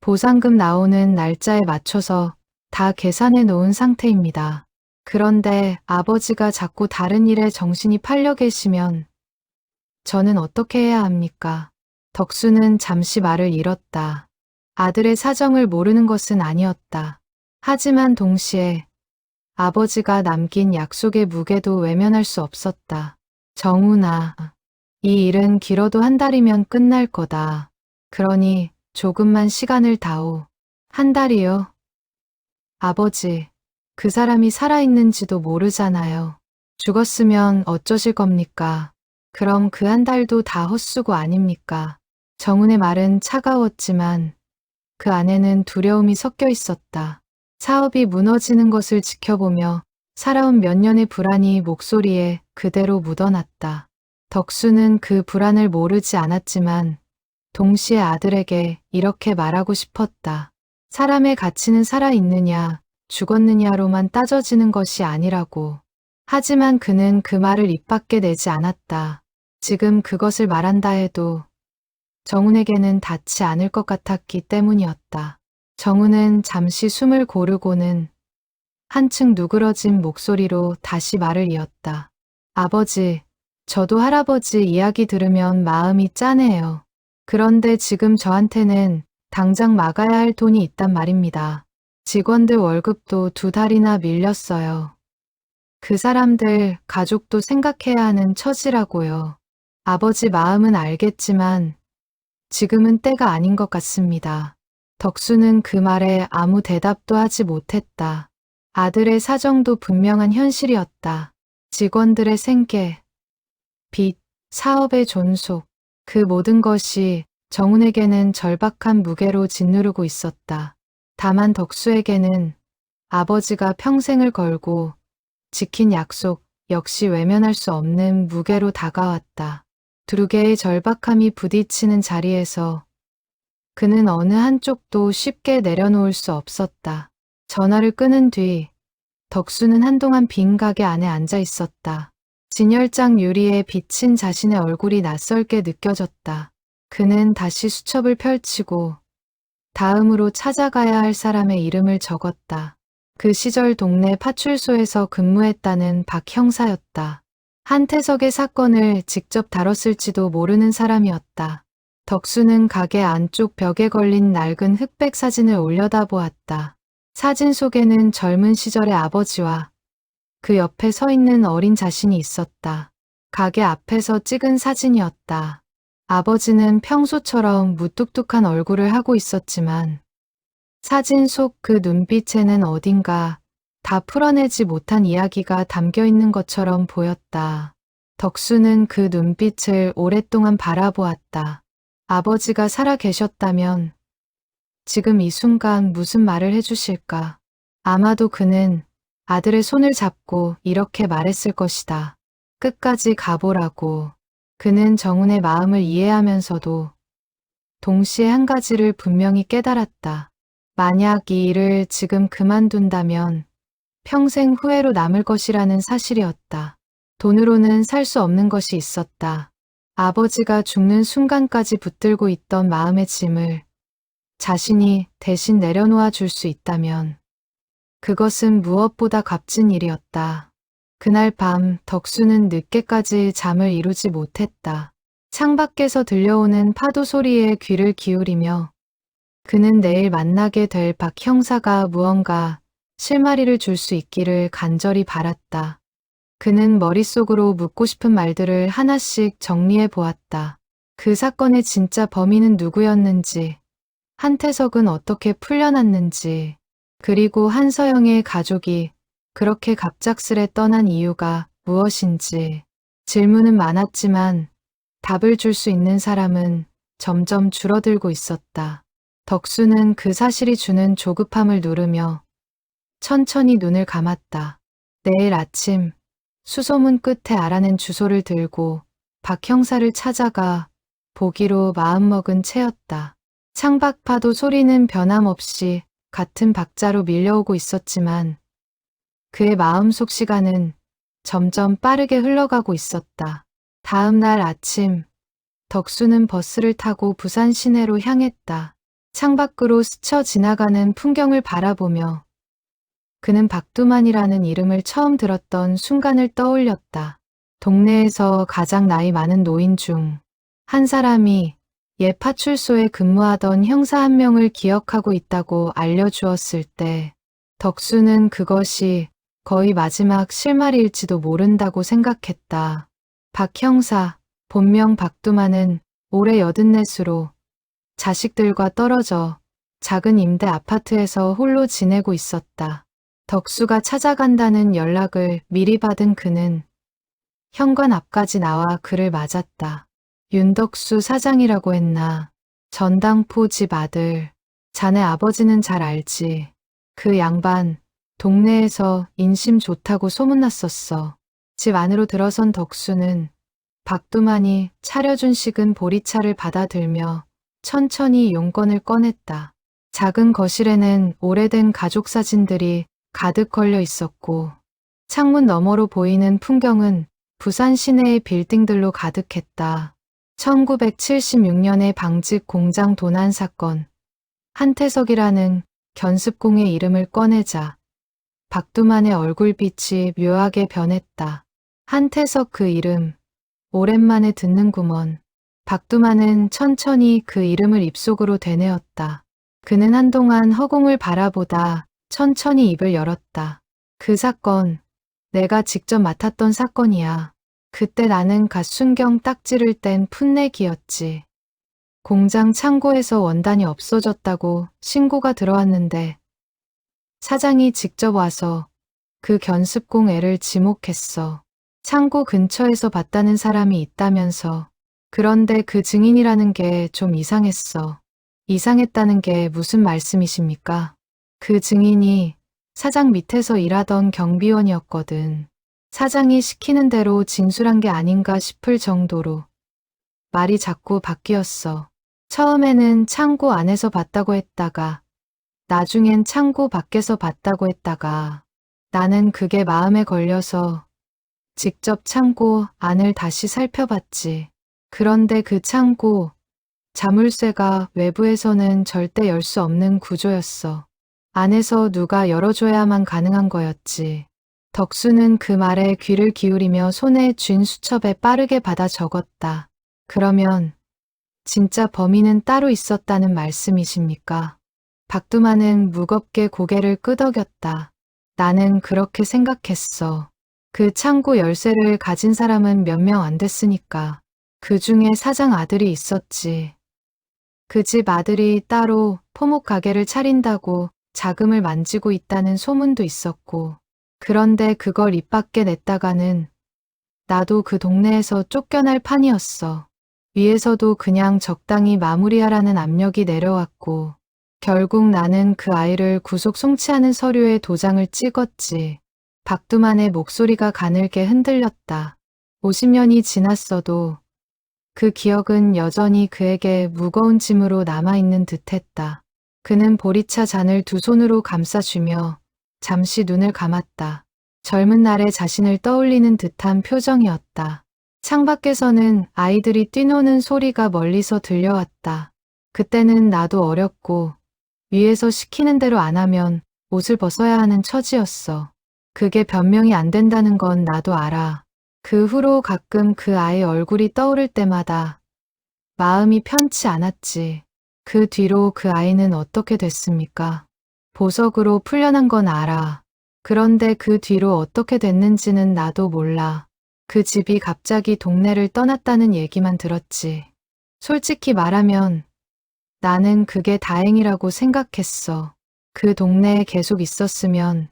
보상금 나오는 날짜에 맞춰서 다 계산해 놓은 상태입니다. 그런데 아버지가 자꾸 다른 일에 정신이 팔려 계시면 저는 어떻게 해야 합니까? 덕수는 잠시 말을 잃었다. 아들의 사정을 모르는 것은 아니었다. 하지만 동시에 아버지가 남긴 약속의 무게도 외면할 수 없었다. 정훈아, 이 일은 길어도 한 달이면 끝날 거다. 그러니 조금만 시간을 다오. 한 달이요? 아버지, 그 사람이 살아있는지도 모르잖아요. 죽었으면 어쩌실 겁니까? 그럼 그 한 달도 다 헛수고 아닙니까? 정훈의 말은 차가웠지만 그 안에는 두려움이 섞여 있었다. 사업이 무너지는 것을 지켜보며 살아온 몇 년의 불안이 목소리에 그대로 묻어났다. 덕수는 그 불안을 모르지 않았지만 동시에 아들에게 이렇게 말하고 싶었다. 사람의 가치는 살아있느냐, 죽었느냐로만 따져지는 것이 아니라고. 하지만 그는 그 말을 입 밖에 내지 않았다. 지금 그것을 말한다 해도 정훈에게는 닿지 않을 것 같았기 때문이었다. 정훈은 잠시 숨을 고르고는 한층 누그러진 목소리로 다시 말을 이었다. 아버지, 저도 할아버지 이야기 들으면 마음이 짠해요. 그런데 지금 저한테는 당장 막아야 할 돈이 있단 말입니다. 직원들 월급도 2달이나 밀렸어요. 그 사람들 가족도 생각해야 하는 처지라고요. 아버지 마음은 알겠지만 지금은 때가 아닌 것 같습니다. 덕수는 그 말에 아무 대답도 하지 못했다. 아들의 사정도 분명한 현실이었다. 직원들의 생계, 빚, 사업의 존속, 그 모든 것이 정훈에게는 절박한 무게로 짓누르고 있었다. 다만 덕수에게는 아버지가 평생을 걸고 지킨 약속 역시 외면할 수 없는 무게로 다가왔다. 두 개의 절박함이 부딪히는 자리에서 그는 어느 한쪽도 쉽게 내려놓을 수 없었다. 전화를 끊은 뒤 덕수는 한동안 빈 가게 안에 앉아 있었다. 진열장 유리에 비친 자신의 얼굴이 낯설게 느껴졌다. 그는 다시 수첩을 펼치고 다음으로 찾아가야 할 사람의 이름을 적었다. 그 시절 동네 파출소에서 근무했다는 박 형사였다. 한태석의 사건을 직접 다뤘을지도 모르는 사람이었다. 덕수는 가게 안쪽 벽에 걸린 낡은 흑백 사진을 올려다보았다. 사진 속에는 젊은 시절의 아버지와 그 옆에 서 있는 어린 자신이 있었다. 가게 앞에서 찍은 사진이었다. 아버지는 평소처럼 무뚝뚝한 얼굴을 하고 있었지만 사진 속 그 눈빛에는 어딘가 다 풀어내지 못한 이야기가 담겨 있는 것처럼 보였다. 덕수는 그 눈빛을 오랫동안 바라보았다. 아버지가 살아 계셨다면 지금 이 순간 무슨 말을 해주실까? 아마도 그는 아들의 손을 잡고 이렇게 말했을 것이다. 끝까지 가보라고. 그는 정훈의 마음을 이해하면서도 동시에 한 가지를 분명히 깨달았다. 만약 이 일을 지금 그만둔다면 평생 후회로 남을 것이라는 사실이었다. 돈으로는 살 수 없는 것이 있었다. 아버지가 죽는 순간까지 붙들고 있던 마음의 짐을 자신이 대신 내려놓아 줄 수 있다면 그것은 무엇보다 값진 일이었다. 그날 밤 덕수는 늦게까지 잠을 이루지 못했다. 창밖에서 들려오는 파도 소리에 귀를 기울이며 그는 내일 만나게 될 박 형사가 무언가 실마리를 줄 수 있기를 간절히 바랐다. 그는 머릿속으로 묻고 싶은 말들을 하나씩 정리해 보았다. 그 사건의 진짜 범인은 누구였는지, 한태석은 어떻게 풀려났는지, 그리고 한서영의 가족이 그렇게 갑작스레 떠난 이유가 무엇인지. 질문은 많았지만 답을 줄 수 있는 사람은 점점 줄어들고 있었다. 덕수는 그 사실이 주는 조급함을 누르며 천천히 눈을 감았다. 내일 아침 수소문 끝에 알아낸 주소를 들고 박 형사를 찾아가 보기로 마음먹은 채였다. 창밖 파도 소리는 변함없이 같은 박자로 밀려오고 있었지만 그의 마음속 시간은 점점 빠르게 흘러가고 있었다. 다음 날 아침 덕수는 버스를 타고 부산 시내로 향했다. 창밖으로 스쳐 지나가는 풍경을 바라보며 그는 박두만이라는 이름을 처음 들었던 순간을 떠올렸다. 동네에서 가장 나이 많은 노인 중 한 사람이 옛 파출소에 근무하던 형사 한 명을 기억하고 있다고 알려주었을 때 덕수는 그것이 거의 마지막 실마리일지도 모른다고 생각했다. 박 형사, 본명 박두만은 올해 84으로 자식들과 떨어져 작은 임대 아파트에서 홀로 지내고 있었다. 덕수가 찾아간다는 연락을 미리 받은 그는 현관 앞까지 나와 그를 맞았다. 윤덕수 사장이라고 했나? 전당포 집 아들. 자네 아버지는 잘 알지. 그 양반 동네에서 인심 좋다고 소문났었어. 집 안으로 들어선 덕수는 박두만이 차려준 식은 보리차를 받아들며 천천히 용건을 꺼냈다. 작은 거실에는 오래된 가족 사진들이 가득 걸려 있었고 창문 너머로 보이는 풍경은 부산 시내의 빌딩들로 가득했다. 1976년의 방직 공장 도난 사건. 한태석이라는 견습공의 이름을 꺼내자 박두만의 얼굴빛이 묘하게 변했다. 한태석 그 이름 오랜만에 듣는구먼. 박두만은 천천히 그 이름을 입속으로 되뇌었다. 그는 한동안 허공을 바라보다 천천히 입을 열었다. 그 사건, 내가 직접 맡았던 사건이야. 그때 나는 갓순경 딱지를 뗀 풋내기였지. 공장 창고에서 원단이 없어졌다고 신고가 들어왔는데 사장이 직접 와서 그 견습공 애를 지목했어. 창고 근처에서 봤다는 사람이 있다면서. 그런데 그 증인이라는 게 좀 이상했어. 이상했다는 게 무슨 말씀이십니까? 그 증인이 사장 밑에서 일하던 경비원이었거든. 사장이 시키는 대로 진술한 게 아닌가 싶을 정도로. 말이 자꾸 바뀌었어. 처음에는 창고 안에서 봤다고 했다가 나중엔 창고 밖에서 봤다고 했다가 나는 그게 마음에 걸려서 직접 창고 안을 다시 살펴봤지. 그런데 그 창고 자물쇠가 외부에서는 절대 열 수 없는 구조였어. 안에서 누가 열어줘야만 가능한 거였지. 덕수는 그 말에 귀를 기울이며 손에 쥔 수첩에 빠르게 받아 적었다. 그러면 진짜 범인은 따로 있었다는 말씀이십니까? 박두만은 무겁게 고개를 끄덕였다. 나는 그렇게 생각했어. 그 창고 열쇠를 가진 사람은 몇 명 안 됐으니까. 그 중에 사장 아들이 있었지. 그 집 아들이 따로 포목 가게를 차린다고 자금을 만지고 있다는 소문도 있었고. 그런데 그걸 입 밖에 냈다가는 나도 그 동네에서 쫓겨날 판이었어. 위에서도 그냥 적당히 마무리하라는 압력이 내려왔고 결국 나는 그 아이를 구속 송치하는 서류에 도장을 찍었지. 박두만의 목소리가 가늘게 흔들렸다. 50년이 지났어도 그 기억은 여전히 그에게 무거운 짐으로 남아있는 듯했다. 그는 보리차 잔을 두 손으로 감싸주며 잠시 눈을 감았다. 젊은 날의 자신을 떠올리는 듯한 표정이었다. 창밖에서는 아이들이 뛰노는 소리가 멀리서 들려왔다. 그때는 나도 어렸고 위에서 시키는 대로 안 하면 옷을 벗어야 하는 처지였어. 그게 변명이 안 된다는 건 나도 알아. 그 후로 가끔 그 아이 얼굴이 떠오를 때마다 마음이 편치 않았지. 그 뒤로 그 아이는 어떻게 됐습니까? 보석으로 풀려난 건 알아. 그런데 그 뒤로 어떻게 됐는지는 나도 몰라. 그 집이 갑자기 동네를 떠났다는 얘기만 들었지. 솔직히 말하면 나는 그게 다행이라고 생각했어. 그 동네에 계속 있었으면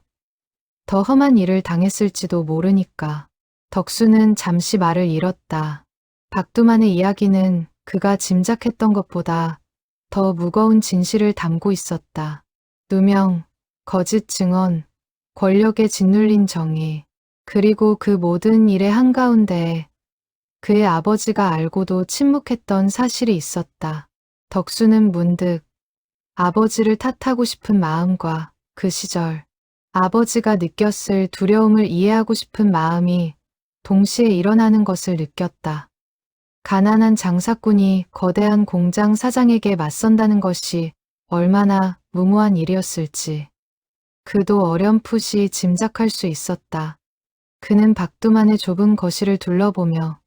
더 험한 일을 당했을지도 모르니까. 덕수는 잠시 말을 잃었다. 박두만의 이야기는 그가 짐작했던 것보다 더 무거운 진실을 담고 있었다. 누명, 거짓 증언, 권력에 짓눌린 정의, 그리고 그 모든 일의 한가운데에 그의 아버지가 알고도 침묵했던 사실이 있었다. 덕수는 문득 아버지를 탓하고 싶은 마음과 그 시절 아버지가 느꼈을 두려움을 이해하고 싶은 마음이 동시에 일어나는 것을 느꼈다. 가난한 장사꾼이 거대한 공장 사장에게 맞선다는 것이 얼마나 무모한 일이었을지 그도 어렴풋이 짐작할 수 있었다. 그는 박두만의 좁은 거실을 둘러보며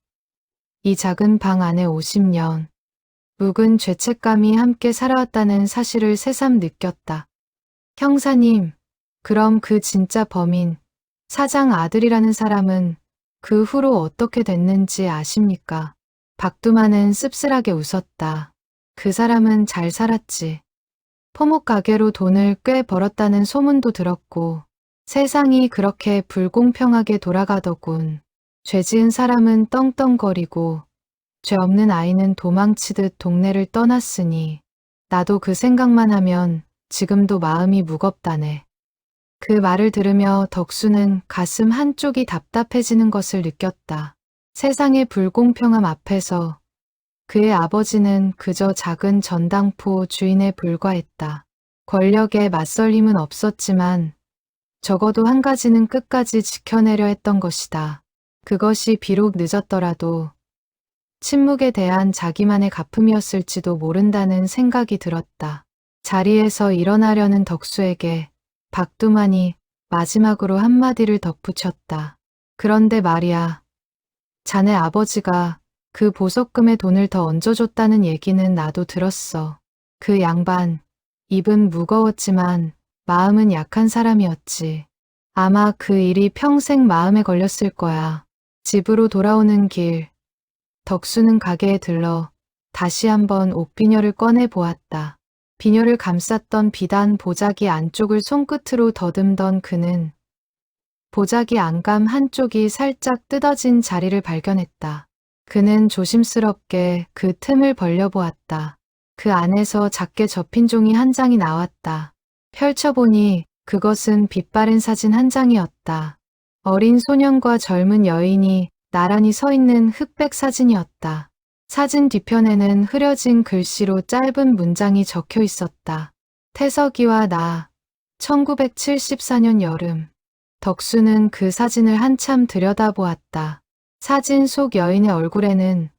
이 작은 방 안에 50년 묵은 죄책감이 함께 살아왔다는 사실을 새삼 느꼈다. 형사님, 그럼 그 진짜 범인, 사장 아들이라는 사람은 그 후로 어떻게 됐는지 아십니까? 박두만은 씁쓸하게 웃었다. 그 사람은 잘 살았지. 포목 가게로 돈을 꽤 벌었다는 소문도 들었고 세상이 그렇게 불공평하게 돌아가더군. 죄 지은 사람은 떵떵거리고 죄 없는 아이는 도망치듯 동네를 떠났으니 나도 그 생각만 하면 지금도 마음이 무겁다네. 그 말을 들으며 덕수는 가슴 한쪽이 답답해지는 것을 느꼈다. 세상의 불공평함 앞에서 그의 아버지는 그저 작은 전당포 주인에 불과했다. 권력에 맞설 힘은 없었지만 적어도 한 가지는 끝까지 지켜내려 했던 것이다. 그것이 비록 늦었더라도 침묵에 대한 자기만의 가품이었을지도 모른다는 생각이 들었다. 자리에서 일어나려는 덕수에게 박두만이 마지막으로 한마디를 덧붙였다. 그런데 말이야. 자네 아버지가 그 보석금에 돈을 더 얹어줬다는 얘기는 나도 들었어. 그 양반, 입은 무거웠지만 마음은 약한 사람이었지. 아마 그 일이 평생 마음에 걸렸을 거야. 집으로 돌아오는 길, 덕수는 가게에 들러 다시 한번 옷비녀를 꺼내 보았다. 비녀를 감쌌던 비단 보자기 안쪽을 손끝으로 더듬던 그는 보자기 안감 한쪽이 살짝 뜯어진 자리를 발견했다. 그는 조심스럽게 그 틈을 벌려보았다. 그 안에서 작게 접힌 종이 한 장이 나왔다. 펼쳐보니 그것은 빛바랜 사진 한 장이었다. 어린 소년과 젊은 여인이 나란히 서 있는 흑백 사진이었다. 사진 뒤편에는 흐려진 글씨로 짧은 문장이 적혀 있었다. 태석이와 나, 1974년 여름. 덕수는 그 사진을 한참 들여다보았다. 사진 속 여인의 얼굴에는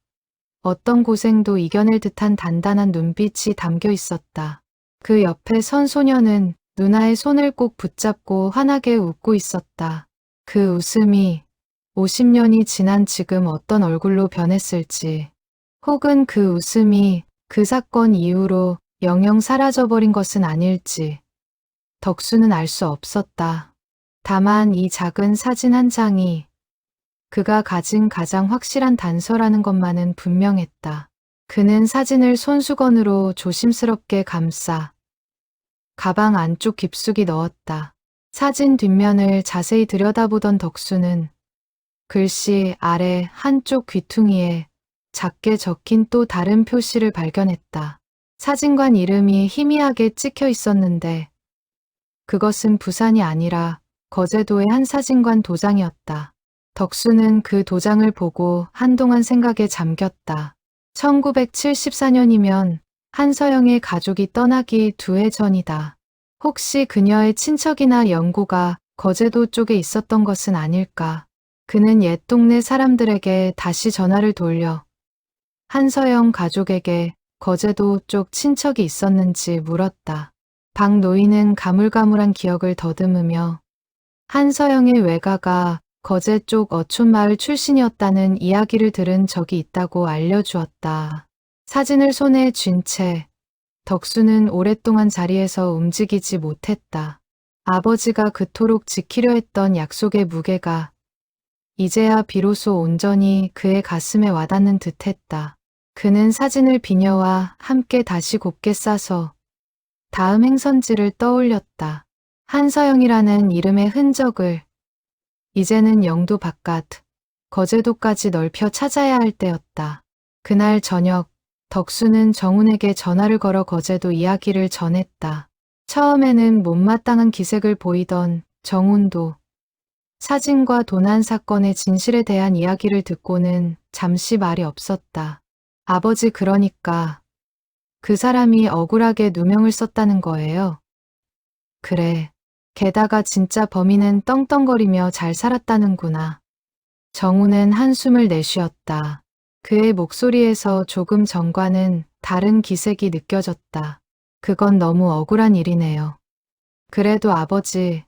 어떤 고생도 이겨낼 듯한 단단한 눈빛이 담겨 있었다. 그 옆에 선 소녀는 누나의 손을 꼭 붙잡고 환하게 웃고 있었다. 그 웃음이 50년이 지난 지금 어떤 얼굴로 변했을지, 혹은 그 웃음이 그 사건 이후로 영영 사라져버린 것은 아닐지, 덕수는 알 수 없었다. 다만 이 작은 사진 한 장이 그가 가진 가장 확실한 단서라는 것만은 분명했다. 그는 사진을 손수건으로 조심스럽게 감싸 가방 안쪽 깊숙이 넣었다. 사진 뒷면을 자세히 들여다보던 덕수는 글씨 아래 한쪽 귀퉁이에 작게 적힌 또 다른 표시를 발견했다. 사진관 이름이 희미하게 찍혀 있었는데 그것은 부산이 아니라 거제도의 한 사진관 도장이었다. 덕수는 그 도장을 보고 한동안 생각에 잠겼다. 1974년이면 한서영의 가족이 떠나기 2해 전이다. 혹시 그녀의 친척이나 연고가 거제도 쪽에 있었던 것은 아닐까. 그는 옛 동네 사람들에게 다시 전화를 돌려 한서영 가족에게 거제도 쪽 친척이 있었는지 물었다. 박 노인은 가물가물한 기억을 더듬으며 한서영의 외가가 거제 쪽 어촌마을 출신이었다는 이야기를 들은 적이 있다고 알려주었다. 사진을 손에 쥔 채 덕수는 오랫동안 자리에서 움직이지 못했다. 아버지가 그토록 지키려 했던 약속의 무게가 이제야 비로소 온전히 그의 가슴에 와닿는 듯했다. 그는 사진을 비녀와 함께 다시 곱게 싸서 다음 행선지를 떠올렸다. 한서영이라는 이름의 흔적을 이제는 영도 바깥, 거제도까지 넓혀 찾아야 할 때였다. 그날 저녁, 덕수는 정훈에게 전화를 걸어 거제도 이야기를 전했다. 처음에는 못마땅한 기색을 보이던 정훈도 사진과 도난 사건의 진실에 대한 이야기를 듣고는 잠시 말이 없었다. 아버지 그러니까 그 사람이 억울하게 누명을 썼다는 거예요. 그래. 게다가 진짜 범인은 떵떵거리며 잘 살았다는구나. 정우는 한숨을 내쉬었다. 그의 목소리에서 조금 전과는 다른 기색이 느껴졌다. 그건 너무 억울한 일이네요. 그래도 아버지,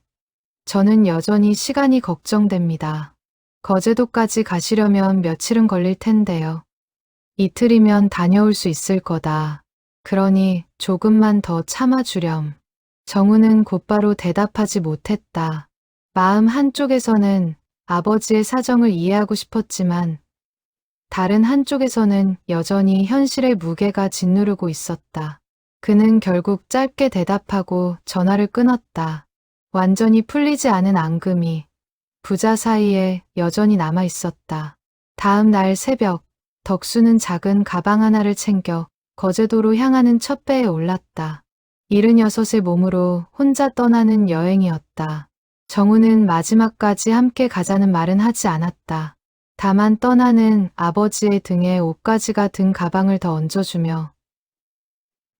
저는 여전히 시간이 걱정됩니다. 거제도까지 가시려면 며칠은 걸릴 텐데요. 이틀이면 다녀올 수 있을 거다. 그러니 조금만 더 참아주렴. 정우는 곧바로 대답하지 못했다. 마음 한쪽에서는 아버지의 사정을 이해하고 싶었지만 다른 한쪽에서는 여전히 현실의 무게가 짓누르고 있었다. 그는 결국 짧게 대답하고 전화를 끊었다. 완전히 풀리지 않은 앙금이 부자 사이에 여전히 남아 있었다. 다음 날 새벽, 덕수는 작은 가방 하나를 챙겨 거제도로 향하는 첫 배에 올랐다. 76의 몸으로 혼자 떠나는 여행이었다. 정우는 마지막까지 함께 가자는 말은 하지 않았다. 다만 떠나는 아버지의 등에 옷가지가 든 가방을 더 얹어주며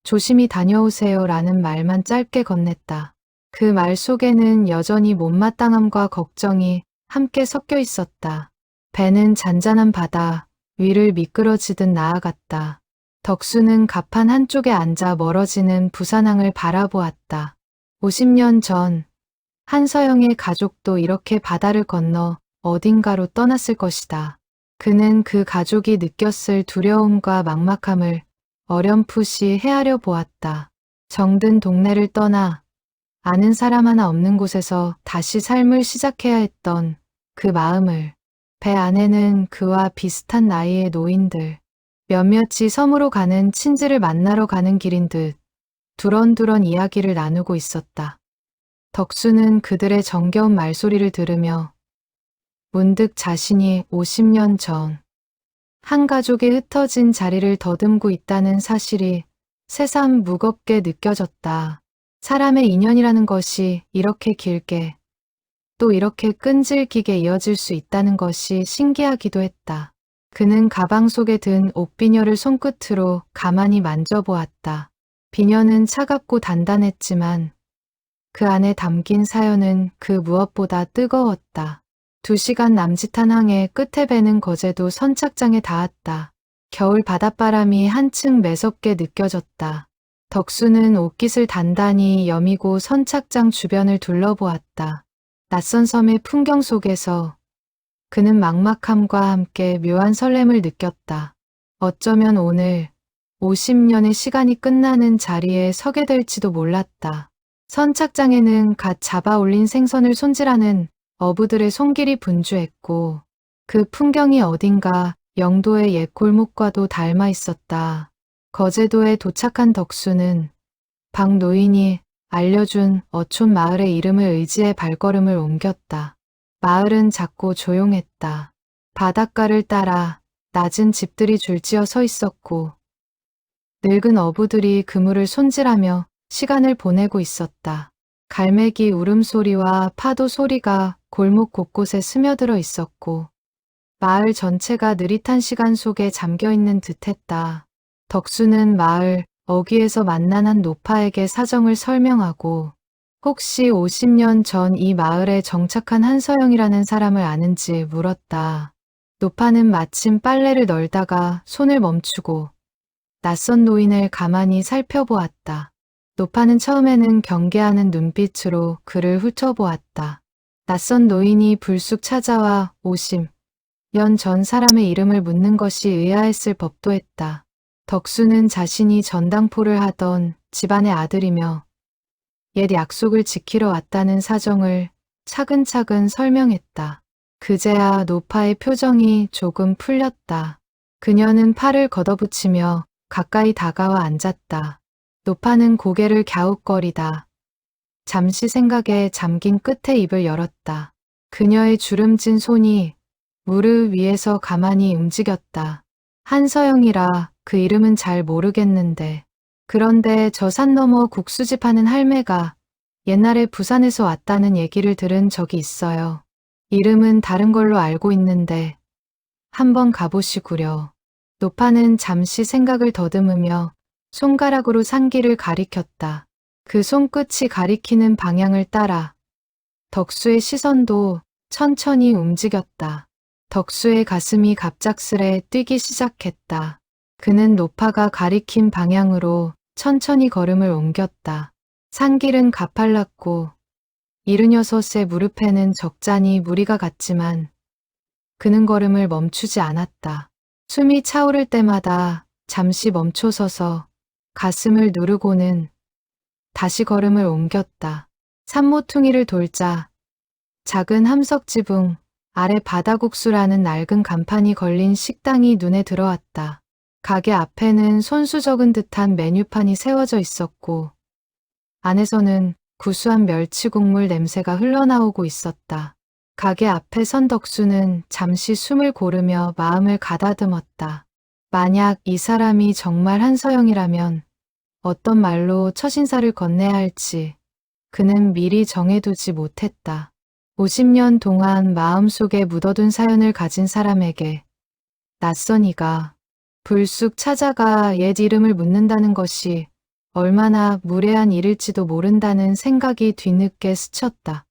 조심히 다녀오세요 라는 말만 짧게 건넸다. 그 말 속에는 여전히 못마땅함과 걱정이 함께 섞여 있었다. 배는 잔잔한 바다 위를 미끄러지듯 나아갔다. 덕수는 갑판 한쪽에 앉아 멀어지는 부산항을 바라보았다. 50년 전 한서영의 가족도 이렇게 바다를 건너 어딘가로 떠났을 것이다. 그는 그 가족이 느꼈을 두려움과 막막함을 어렴풋이 헤아려 보았다. 정든 동네를 떠나 아는 사람 하나 없는 곳에서 다시 삶을 시작해야 했던 그 마음을. 배 안에는 그와 비슷한 나이의 노인들, 몇몇이 섬으로 가는 친지를 만나러 가는 길인 듯 두런두런 이야기를 나누고 있었다. 덕수는 그들의 정겨운 말소리를 들으며 문득 자신이 50년 전 한 가족이 흩어진 자리를 더듬고 있다는 사실이 새삼 무겁게 느껴졌다. 사람의 인연이라는 것이 이렇게 길게 또 이렇게 끈질기게 이어질 수 있다는 것이 신기하기도 했다. 그는 가방 속에 든 옷비녀를 손끝으로 가만히 만져보았다. 비녀는 차갑고 단단했지만 그 안에 담긴 사연은 그 무엇보다 뜨거웠다. 2시간 남짓한 항해 끝에 배는 거제도 선착장에 닿았다. 겨울 바닷바람이 한층 매섭게 느껴졌다. 덕수는 옷깃을 단단히 여미고 선착장 주변을 둘러보았다. 낯선 섬의 풍경 속에서 그는 막막함과 함께 묘한 설렘을 느꼈다. 어쩌면 오늘 50년의 시간이 끝나는 자리에 서게 될지도 몰랐다. 선착장에는 갓 잡아 올린 생선을 손질하는 어부들의 손길이 분주했고 그 풍경이 어딘가 영도의 옛 골목과도 닮아 있었다. 거제도에 도착한 덕수는 박 노인이 알려준 어촌 마을의 이름을 의지해 발걸음을 옮겼다. 마을은 작고 조용했다. 바닷가를 따라 낮은 집들이 줄지어 서 있었고 늙은 어부들이 그물을 손질하며 시간을 보내고 있었다. 갈매기 울음소리와 파도 소리가 골목 곳곳에 스며들어 있었고 마을 전체가 느릿한 시간 속에 잠겨있는 듯했다. 덕수는 마을 어귀에서 만난 한 노파에게 사정을 설명하고 혹시 50년 전 이 마을에 정착한 한서영이라는 사람을 아는지 물었다. 노파는 마침 빨래를 널다가 손을 멈추고 낯선 노인을 가만히 살펴보았다. 노파는 처음에는 경계하는 눈빛으로 그를 훑어보았다. 낯선 노인이 불쑥 찾아와 50년 전 사람의 이름을 묻는 것이 의아했을 법도 했다. 덕수는 자신이 전당포를 하던 집안의 아들이며 옛 약속을 지키러 왔다는 사정을 차근차근 설명했다. 그제야 노파의 표정이 조금 풀렸다. 그녀는 팔을 걷어붙이며 가까이 다가와 앉았다. 노파는 고개를 갸웃거리다 잠시 생각에 잠긴 끝에 입을 열었다. 그녀의 주름진 손이 무릎 위에서 가만히 움직였다. 한서영이라 그 이름은 잘 모르겠는데 그런데 저 산 너머 국수집 하는 할매가 옛날에 부산에서 왔다는 얘기를 들은 적이 있어요. 이름은 다른 걸로 알고 있는데 한번 가보시구려. 노파는 잠시 생각을 더듬으며 손가락으로 산길을 가리켰다. 그 손끝이 가리키는 방향을 따라 덕수의 시선도 천천히 움직였다. 덕수의 가슴이 갑작스레 뛰기 시작했다. 그는 노파가 가리킨 방향으로 천천히 걸음을 옮겼다. 산길은 가팔랐고 76의 무릎에는 적잖이 무리가 갔지만 그는 걸음을 멈추지 않았다. 숨이 차오를 때마다 잠시 멈춰서서 가슴을 누르고는 다시 걸음을 옮겼다. 산모퉁이를 돌자 작은 함석지붕 아래 바다국수라는 낡은 간판이 걸린 식당이 눈에 들어왔다. 가게 앞에는 손수 적은 듯한 메뉴판이 세워져 있었고 안에서는 구수한 멸치 국물 냄새가 흘러나오고 있었다. 가게 앞에 선 덕수는 잠시 숨을 고르며 마음을 가다듬었다. 만약 이 사람이 정말 한서영이라면 어떤 말로 첫 인사를 건네야 할지 그는 미리 정해두지 못했다. 50년 동안 마음속에 묻어둔 사연을 가진 사람에게 낯선 이가 불쑥 찾아가 옛 이름을 묻는다는 것이 얼마나 무례한 일일지도 모른다는 생각이 뒤늦게 스쳤다.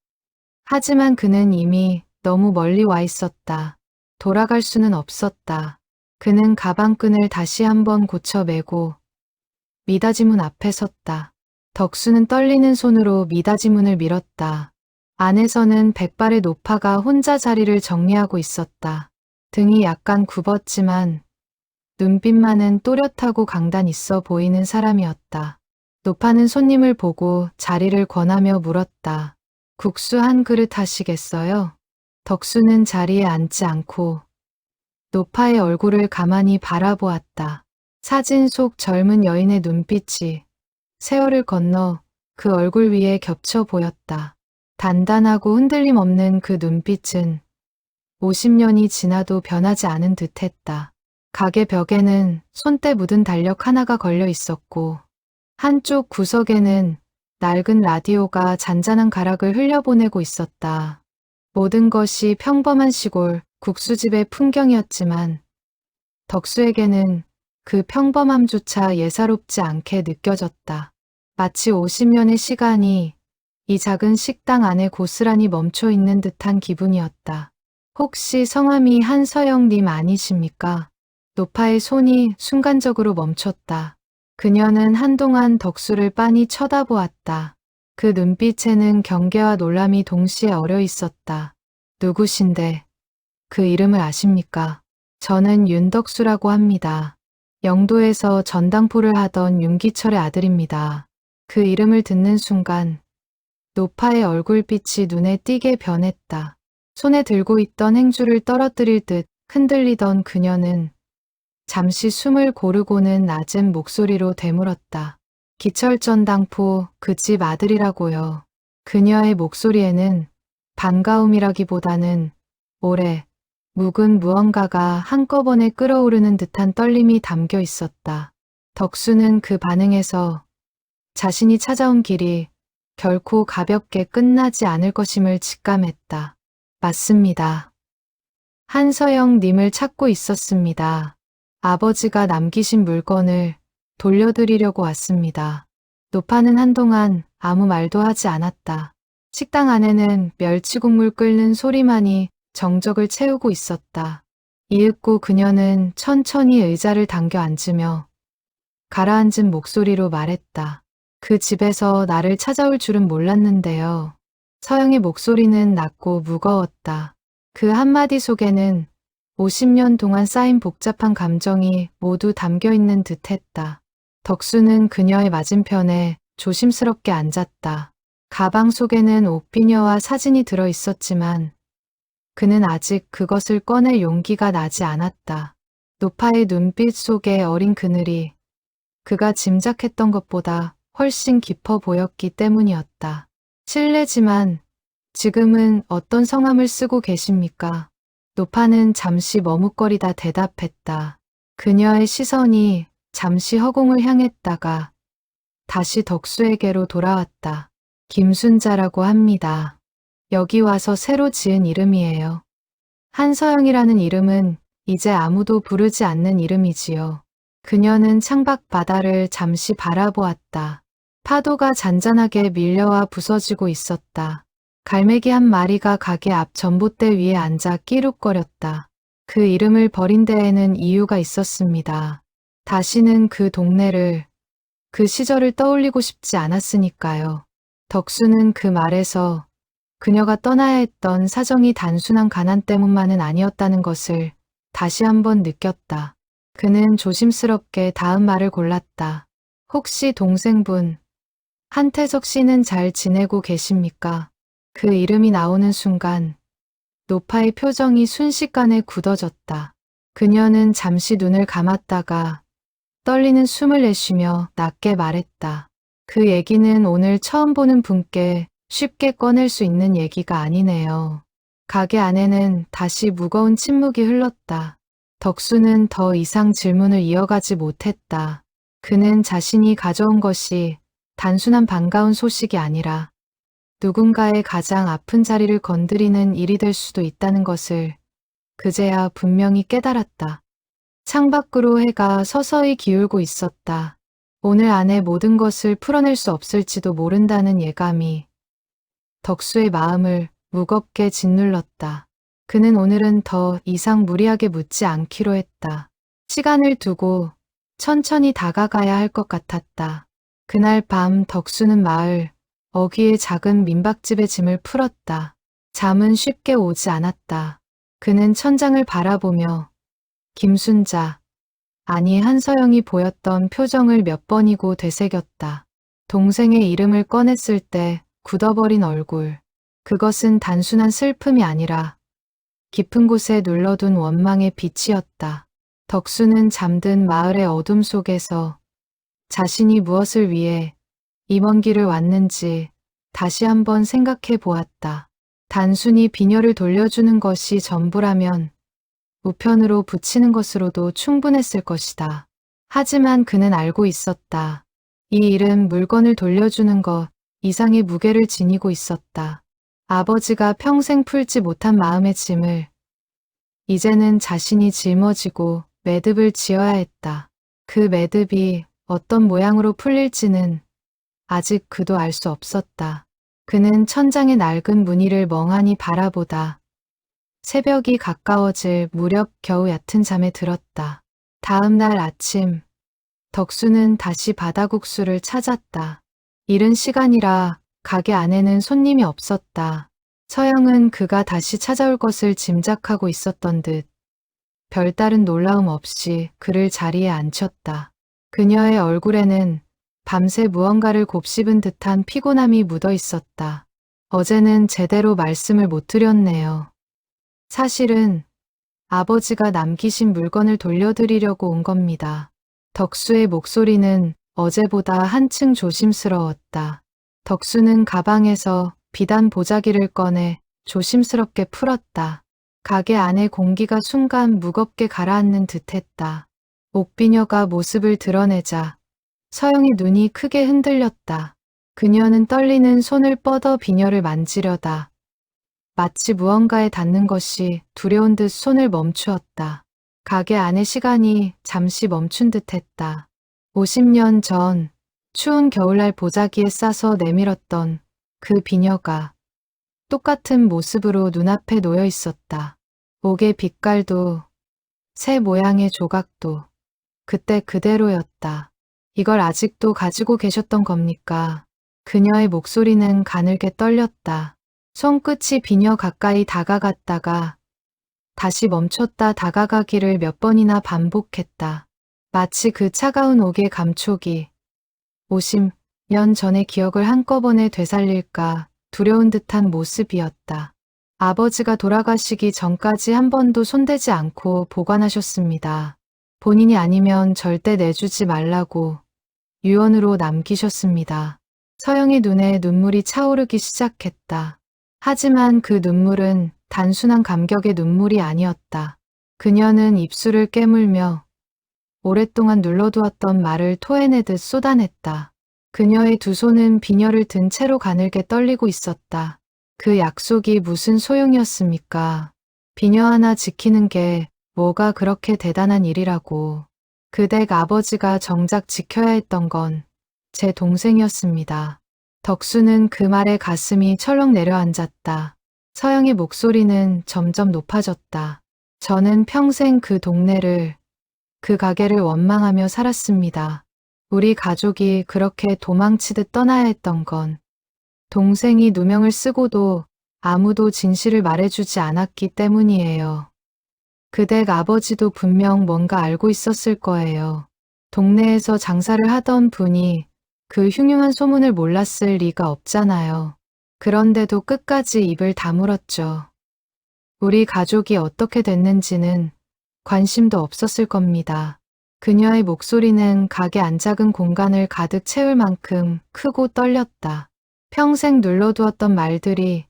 하지만 그는 이미 너무 멀리 와 있었다. 돌아갈 수는 없었다. 그는 가방끈을 다시 한번 고쳐 매고 미닫이문 앞에 섰다. 덕수는 떨리는 손으로 미닫이문을 밀었다. 안에서는 백발의 노파가 혼자 자리를 정리하고 있었다. 등이 약간 굽었지만 눈빛만은 또렷하고 강단 있어 보이는 사람이었다. 노파는 손님을 보고 자리를 권하며 물었다. 국수 한 그릇 하시겠어요? 덕수는 자리에 앉지 않고 노파의 얼굴을 가만히 바라보았다. 사진 속 젊은 여인의 눈빛이 세월을 건너 그 얼굴 위에 겹쳐 보였다. 단단하고 흔들림 없는 그 눈빛은 50년이 지나도 변하지 않은 듯했다. 가게 벽에는 손때 묻은 달력 하나가 걸려 있었고 한쪽 구석에는 낡은 라디오가 잔잔한 가락을 흘려보내고 있었다. 모든 것이 평범한 시골 국수집의 풍경이었지만 덕수에게는 그 평범함조차 예사롭지 않게 느껴졌다. 마치 50년의 시간이 이 작은 식당 안에 고스란히 멈춰 있는 듯한 기분이었다. 혹시 성함이 한서영님 아니십니까? 노파의 손이 순간적으로 멈췄다. 그녀는 한동안 덕수를 빤히 쳐다보았다. 그 눈빛에는 경계와 놀람이 동시에 어려 있었다. 누구신데 그 이름을 아십니까? 저는 윤덕수라고 합니다. 영도에서 전당포를 하던 윤기철의 아들입니다. 그 이름을 듣는 순간 노파의 얼굴빛이 눈에 띄게 변했다. 손에 들고 있던 행주를 떨어뜨릴 듯 흔들리던 그녀는 잠시 숨을 고르고는 낮은 목소리로 되물었다. 기철전당포 그 집 아들이라고요. 그녀의 목소리에는 반가움이라기보다는 오래 묵은 무언가가 한꺼번에 끓어오르는 듯한 떨림이 담겨 있었다. 덕수는 그 반응에서 자신이 찾아온 길이 결코 가볍게 끝나지 않을 것임을 직감했다. 맞습니다. 한서영 님을 찾고 있었습니다. 아버지가 남기신 물건을 돌려드리려고 왔습니다. 노파는 한동안 아무 말도 하지 않았다. 식당 안에는 멸치국물 끓는 소리만이 정적을 채우고 있었다. 이윽고 그녀는 천천히 의자를 당겨 앉으며 가라앉은 목소리로 말했다. 그 집에서 나를 찾아올 줄은 몰랐는데요. 서영의 목소리는 낮고 무거웠다. 그 한마디 속에는 50년 동안 쌓인 복잡한 감정이 모두 담겨 있는 듯했다. 덕수는 그녀의 맞은편에 조심스럽게 앉았다. 가방 속에는 옷비녀와 사진이 들어 있었지만 그는 아직 그것을 꺼낼 용기가 나지 않았다. 노파의 눈빛 속에 어린 그늘이 그가 짐작했던 것보다 훨씬 깊어 보였기 때문이었다. 실례지만 지금은 어떤 성함을 쓰고 계십니까? 노파는 잠시 머뭇거리다 대답했다. 그녀의 시선이 잠시 허공을 향했다가 다시 덕수에게로 돌아왔다. 김순자라고 합니다. 여기 와서 새로 지은 이름이에요. 한서영이라는 이름은 이제 아무도 부르지 않는 이름이지요. 그녀는 창밖 바다를 잠시 바라보았다. 파도가 잔잔하게 밀려와 부서지고 있었다. 갈매기 한 마리가 가게 앞 전봇대 위에 앉아 끼룩거렸다. 그 이름을 버린 데에는 이유가 있었습니다. 다시는 그 동네를, 그 시절을 떠올리고 싶지 않았으니까요. 덕수는 그 말에서 그녀가 떠나야 했던 사정이 단순한 가난 때문만은 아니었다는 것을 다시 한번 느꼈다. 그는 조심스럽게 다음 말을 골랐다. 혹시 동생분, 한태석 씨는 잘 지내고 계십니까? 그 이름이 나오는 순간 노파의 표정이 순식간에 굳어졌다. 그녀는 잠시 눈을 감았다가 떨리는 숨을 내쉬며 낮게 말했다. 그 얘기는 오늘 처음 보는 분께 쉽게 꺼낼 수 있는 얘기가 아니네요. 가게 안에는 다시 무거운 침묵이 흘렀다. 덕수는 더 이상 질문을 이어가지 못했다. 그는 자신이 가져온 것이 단순한 반가운 소식이 아니라 누군가의 가장 아픈 자리를 건드리는 일이 될 수도 있다는 것을 그제야 분명히 깨달았다. 창밖으로 해가 서서히 기울고 있었다. 오늘 안에 모든 것을 풀어낼 수 없을지도 모른다는 예감이 덕수의 마음을 무겁게 짓눌렀다. 그는 오늘은 더 이상 무리하게 묻지 않기로 했다. 시간을 두고 천천히 다가가야 할 것 같았다. 그날 밤 덕수는 마을 어귀의 작은 민박집의 짐을 풀었다. 잠은 쉽게 오지 않았다. 그는 천장을 바라보며 김순자, 아니 한서영이 보였던 표정을 몇 번이고 되새겼다. 동생의 이름을 꺼냈을 때 굳어버린 얼굴. 그것은 단순한 슬픔이 아니라 깊은 곳에 눌러둔 원망의 빛이었다. 덕수는 잠든 마을의 어둠 속에서 자신이 무엇을 위해 이 먼 길을 왔는지 다시 한번 생각해 보았다. 단순히 비녀를 돌려주는 것이 전부라면 우편으로 붙이는 것으로도 충분했을 것이다. 하지만 그는 알고 있었다. 이 일은 물건을 돌려주는 것 이상의 무게를 지니고 있었다. 아버지가 평생 풀지 못한 마음의 짐을 이제는 자신이 짊어지고 매듭을 지어야 했다. 그 매듭이 어떤 모양으로 풀릴지는 아직 그도 알 수 없었다. 그는 천장의 낡은 무늬를 멍하니 바라보다 새벽이 가까워질 무렵 겨우 얕은 잠에 들었다. 다음 날 아침, 덕수는 다시 바다국수를 찾았다. 이른 시간이라 가게 안에는 손님이 없었다. 서영은 그가 다시 찾아올 것을 짐작하고 있었던 듯 별다른 놀라움 없이 그를 자리에 앉혔다. 그녀의 얼굴에는 밤새 무언가를 곱씹은 듯한 피곤함이 묻어 있었다. 어제는 제대로 말씀을 못 드렸네요. 사실은 아버지가 남기신 물건을 돌려드리려고 온 겁니다. 덕수의 목소리는 어제보다 한층 조심스러웠다. 덕수는 가방에서 비단 보자기를 꺼내 조심스럽게 풀었다. 가게 안의 공기가 순간 무겁게 가라앉는 듯했다. 옥비녀가 모습을 드러내자 서영의 눈이 크게 흔들렸다. 그녀는 떨리는 손을 뻗어 비녀를 만지려다 마치 무언가에 닿는 것이 두려운 듯 손을 멈추었다. 가게 안의 시간이 잠시 멈춘 듯했다. 50년 전 추운 겨울날 보자기에 싸서 내밀었던 그 비녀가 똑같은 모습으로 눈앞에 놓여 있었다. 옥의 빛깔도 새 모양의 조각도 그때 그대로였다. 이걸 아직도 가지고 계셨던 겁니까? 그녀의 목소리는 가늘게 떨렸다. 손끝이 비녀 가까이 다가갔다가 다시 멈췄다 다가가기를 몇 번이나 반복했다. 마치 그 차가운 옥의 감촉이 50년 전의 기억을 한꺼번에 되살릴까 두려운 듯한 모습이었다. 아버지가 돌아가시기 전까지 한 번도 손대지 않고 보관하셨습니다. 본인이 아니면 절대 내주지 말라고 유언으로 남기셨습니다. 서영의 눈에 눈물이 차오르기 시작했다. 하지만 그 눈물은 단순한 감격의 눈물이 아니었다. 그녀는 입술을 깨물며 오랫동안 눌러두었던 말을 토해내듯 쏟아냈다. 그녀의 두 손은 비녀를 든 채로 가늘게 떨리고 있었다. 그 약속이 무슨 소용이었습니까? 비녀 하나 지키는 게 뭐가 그렇게 대단한 일이라고. 그댁 아버지가 정작 지켜야 했던 건 제 동생이었습니다. 덕수는 그 말에 가슴이 철렁 내려앉았다. 서영의 목소리는 점점 높아졌다. 저는 평생 그 동네를, 그 가게를 원망하며 살았습니다. 우리 가족이 그렇게 도망치듯 떠나야 했던 건 동생이 누명을 쓰고도 아무도 진실을 말해주지 않았기 때문이에요. 그댁 아버지도 분명 뭔가 알고 있었을 거예요. 동네에서 장사를 하던 분이 그 흉흉한 소문을 몰랐을 리가 없잖아요. 그런데도 끝까지 입을 다물었죠. 우리 가족이 어떻게 됐는지는 관심도 없었을 겁니다. 그녀의 목소리는 가게 안작은 공간을 가득 채울 만큼 크고 떨렸다. 평생 눌러두었던 말들이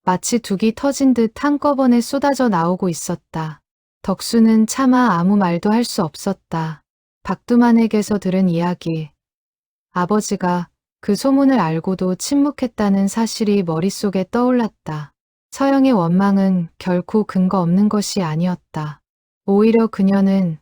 마치 둑이 터진 듯 한꺼번에 쏟아져 나오고 있었다. 덕수는 차마 아무 말도 할 수 없었다. 박두만에게서 들은 이야기. 아버지가 그 소문을 알고도 침묵했다는 사실이 머릿속에 떠올랐다. 서영의 원망은 결코 근거 없는 것이 아니었다. 오히려 그녀는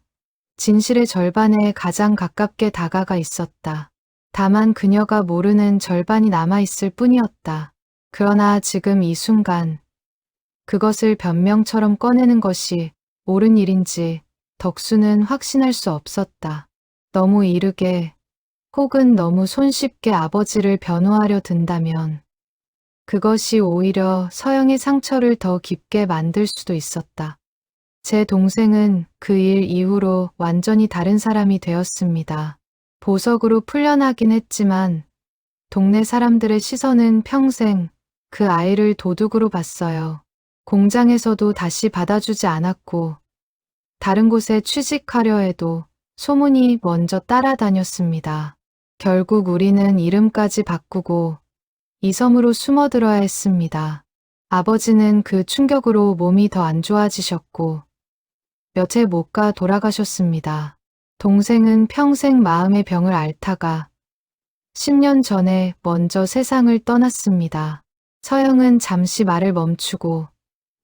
진실의 절반에 가장 가깝게 다가가 있었다. 다만 그녀가 모르는 절반이 남아있을 뿐이었다. 그러나 지금 이 순간 그것을 변명처럼 꺼내는 것이 옳은 일인지 덕수는 확신할 수 없었다. 너무 이르게 혹은 너무 손쉽게 아버지를 변호하려 든다면 그것이 오히려 서영의 상처를 더 깊게 만들 수도 있었다. 제 동생은 그 일 이후로 완전히 다른 사람이 되었습니다. 보석으로 풀려나긴 했지만 동네 사람들의 시선은 평생 그 아이를 도둑으로 봤어요. 공장에서도 다시 받아주지 않았고 다른 곳에 취직하려 해도 소문이 먼저 따라다녔습니다. 결국 우리는 이름까지 바꾸고 이 섬으로 숨어들어야 했습니다. 아버지는 그 충격으로 몸이 더 안 좋아지셨고 몇 해 못 가 돌아가셨습니다. 동생은 평생 마음의 병을 앓다가 10년 전에 먼저 세상을 떠났습니다. 서영은 잠시 말을 멈추고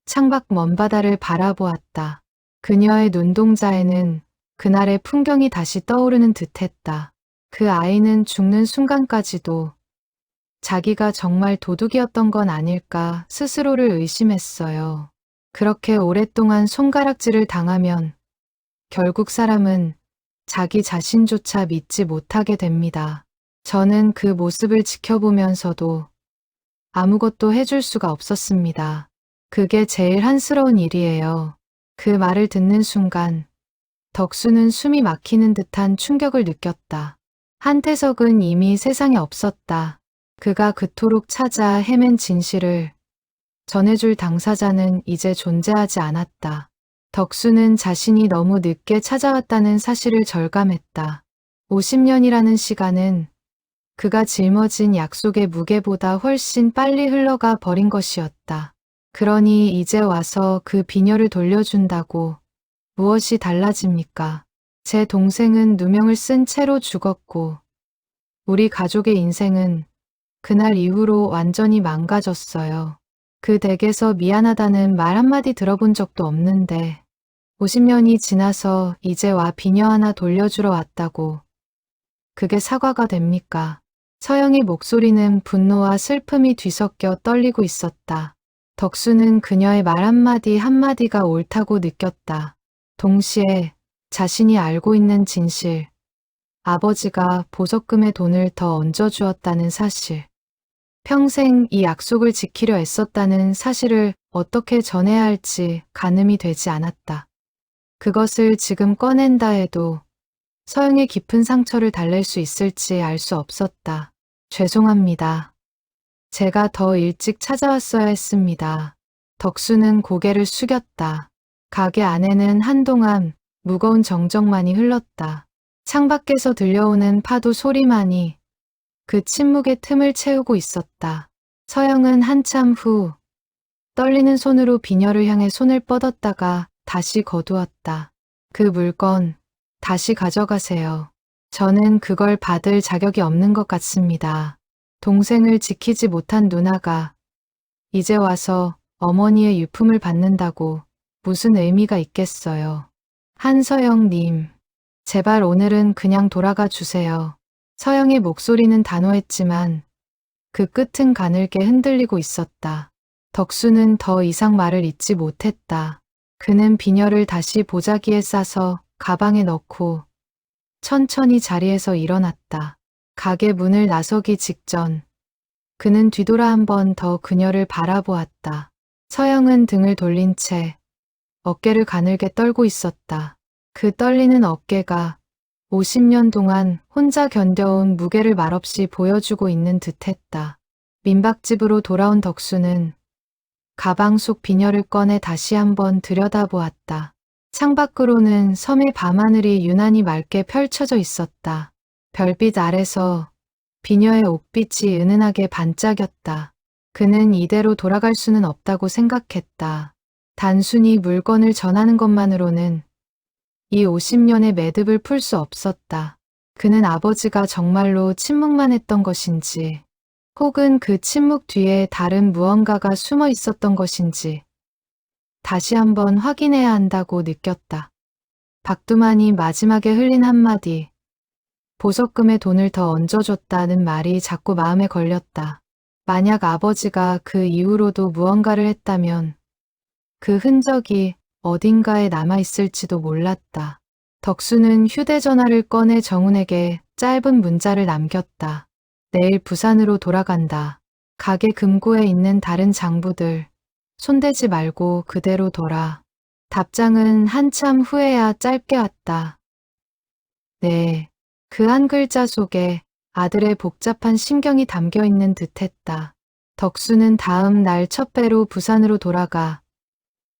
창밖 먼 바다를 바라보았다. 그녀의 눈동자에는 그날의 풍경이 다시 떠오르는 듯했다. 그 아이는 죽는 순간까지도 자기가 정말 도둑이었던 건 아닐까 스스로를 의심했어요. 그렇게 오랫동안 손가락질을 당하면 결국 사람은 자기 자신조차 믿지 못하게 됩니다. 저는 그 모습을 지켜보면서도 아무것도 해줄 수가 없었습니다. 그게 제일 한스러운 일이에요. 그 말을 듣는 순간 덕수는 숨이 막히는 듯한 충격을 느꼈다. 한태석은 이미 세상에 없었다. 그가 그토록 찾아 헤맨 진실을 전해줄 당사자는 이제 존재하지 않았다. 덕수는 자신이 너무 늦게 찾아왔다는 사실을 절감했다. 50년이라는 시간은 그가 짊어진 약속의 무게보다 훨씬 빨리 흘러가 버린 것이었다. 그러니 이제 와서 그 비녀를 돌려준다고 무엇이 달라집니까? 제 동생은 누명을 쓴 채로 죽었고 우리 가족의 인생은 그날 이후로 완전히 망가졌어요. 그 댁에서 미안하다는 말 한마디 들어본 적도 없는데 50년이 지나서 이제 와 비녀 하나 돌려주러 왔다고 그게 사과가 됩니까? 서영의 목소리는 분노와 슬픔이 뒤섞여 떨리고 있었다. 덕수는 그녀의 말 한마디 한마디가 옳다고 느꼈다. 동시에 자신이 알고 있는 진실, 아버지가 보석금의 돈을 더 얹어주었다는 사실, 평생 이 약속을 지키려 애썼다는 사실을 어떻게 전해야 할지 가늠이 되지 않았다. 그것을 지금 꺼낸다 해도 서영의 깊은 상처를 달랠 수 있을지 알 수 없었다. 죄송합니다. 제가 더 일찍 찾아왔어야 했습니다. 덕수는 고개를 숙였다. 가게 안에는 한동안 무거운 정적만이 흘렀다. 창밖에서 들려오는 파도 소리만이 그 침묵의 틈을 채우고 있었다. 서영은 한참 후 떨리는 손으로 비녀를 향해 손을 뻗었다가 다시 거두었다. 그 물건 다시 가져가세요. 저는 그걸 받을 자격이 없는 것 같습니다. 동생을 지키지 못한 누나가 이제 와서 어머니의 유품을 받는다고 무슨 의미가 있겠어요. 한서영님, 제발 오늘은 그냥 돌아가 주세요. 서영의 목소리는 단호했지만 그 끝은 가늘게 흔들리고 있었다. 덕수는 더 이상 말을 잇지 못했다. 그는 비녀를 다시 보자기에 싸서 가방에 넣고 천천히 자리에서 일어났다. 가게 문을 나서기 직전 그는 뒤돌아 한 번 더 그녀를 바라보았다. 서영은 등을 돌린 채 어깨를 가늘게 떨고 있었다. 그 떨리는 어깨가 50년 동안 혼자 견뎌온 무게를 말없이 보여주고 있는 듯했다. 민박집으로 돌아온 덕수는 가방 속 비녀를 꺼내 다시 한번 들여다보았다. 창밖으로는 섬의 밤하늘이 유난히 맑게 펼쳐져 있었다. 별빛 아래서 비녀의 옷빛이 은은하게 반짝였다. 그는 이대로 돌아갈 수는 없다고 생각했다. 단순히 물건을 전하는 것만으로는 이 50년의 매듭을 풀 수 없었다. 그는 아버지가 정말로 침묵만 했던 것인지, 혹은 그 침묵 뒤에 다른 무언가가 숨어 있었던 것인지 다시 한번 확인해야 한다고 느꼈다. 박두만이 마지막에 흘린 한마디, 보석금의 돈을 더 얹어줬다는 말이 자꾸 마음에 걸렸다. 만약 아버지가 그 이후로도 무언가를 했다면 그 흔적이 어딘가에 남아있을지도 몰랐다. 덕수는 휴대전화를 꺼내 정훈에게 짧은 문자를 남겼다. 내일 부산으로 돌아간다. 가게 금고에 있는 다른 장부들 손대지 말고 그대로 둬라. 답장은 한참 후에야 짧게 왔다. 네. 그 한 글자 속에 아들의 복잡한 심경이 담겨 있는 듯했다. 덕수는 다음 날 첫 배로 부산으로 돌아가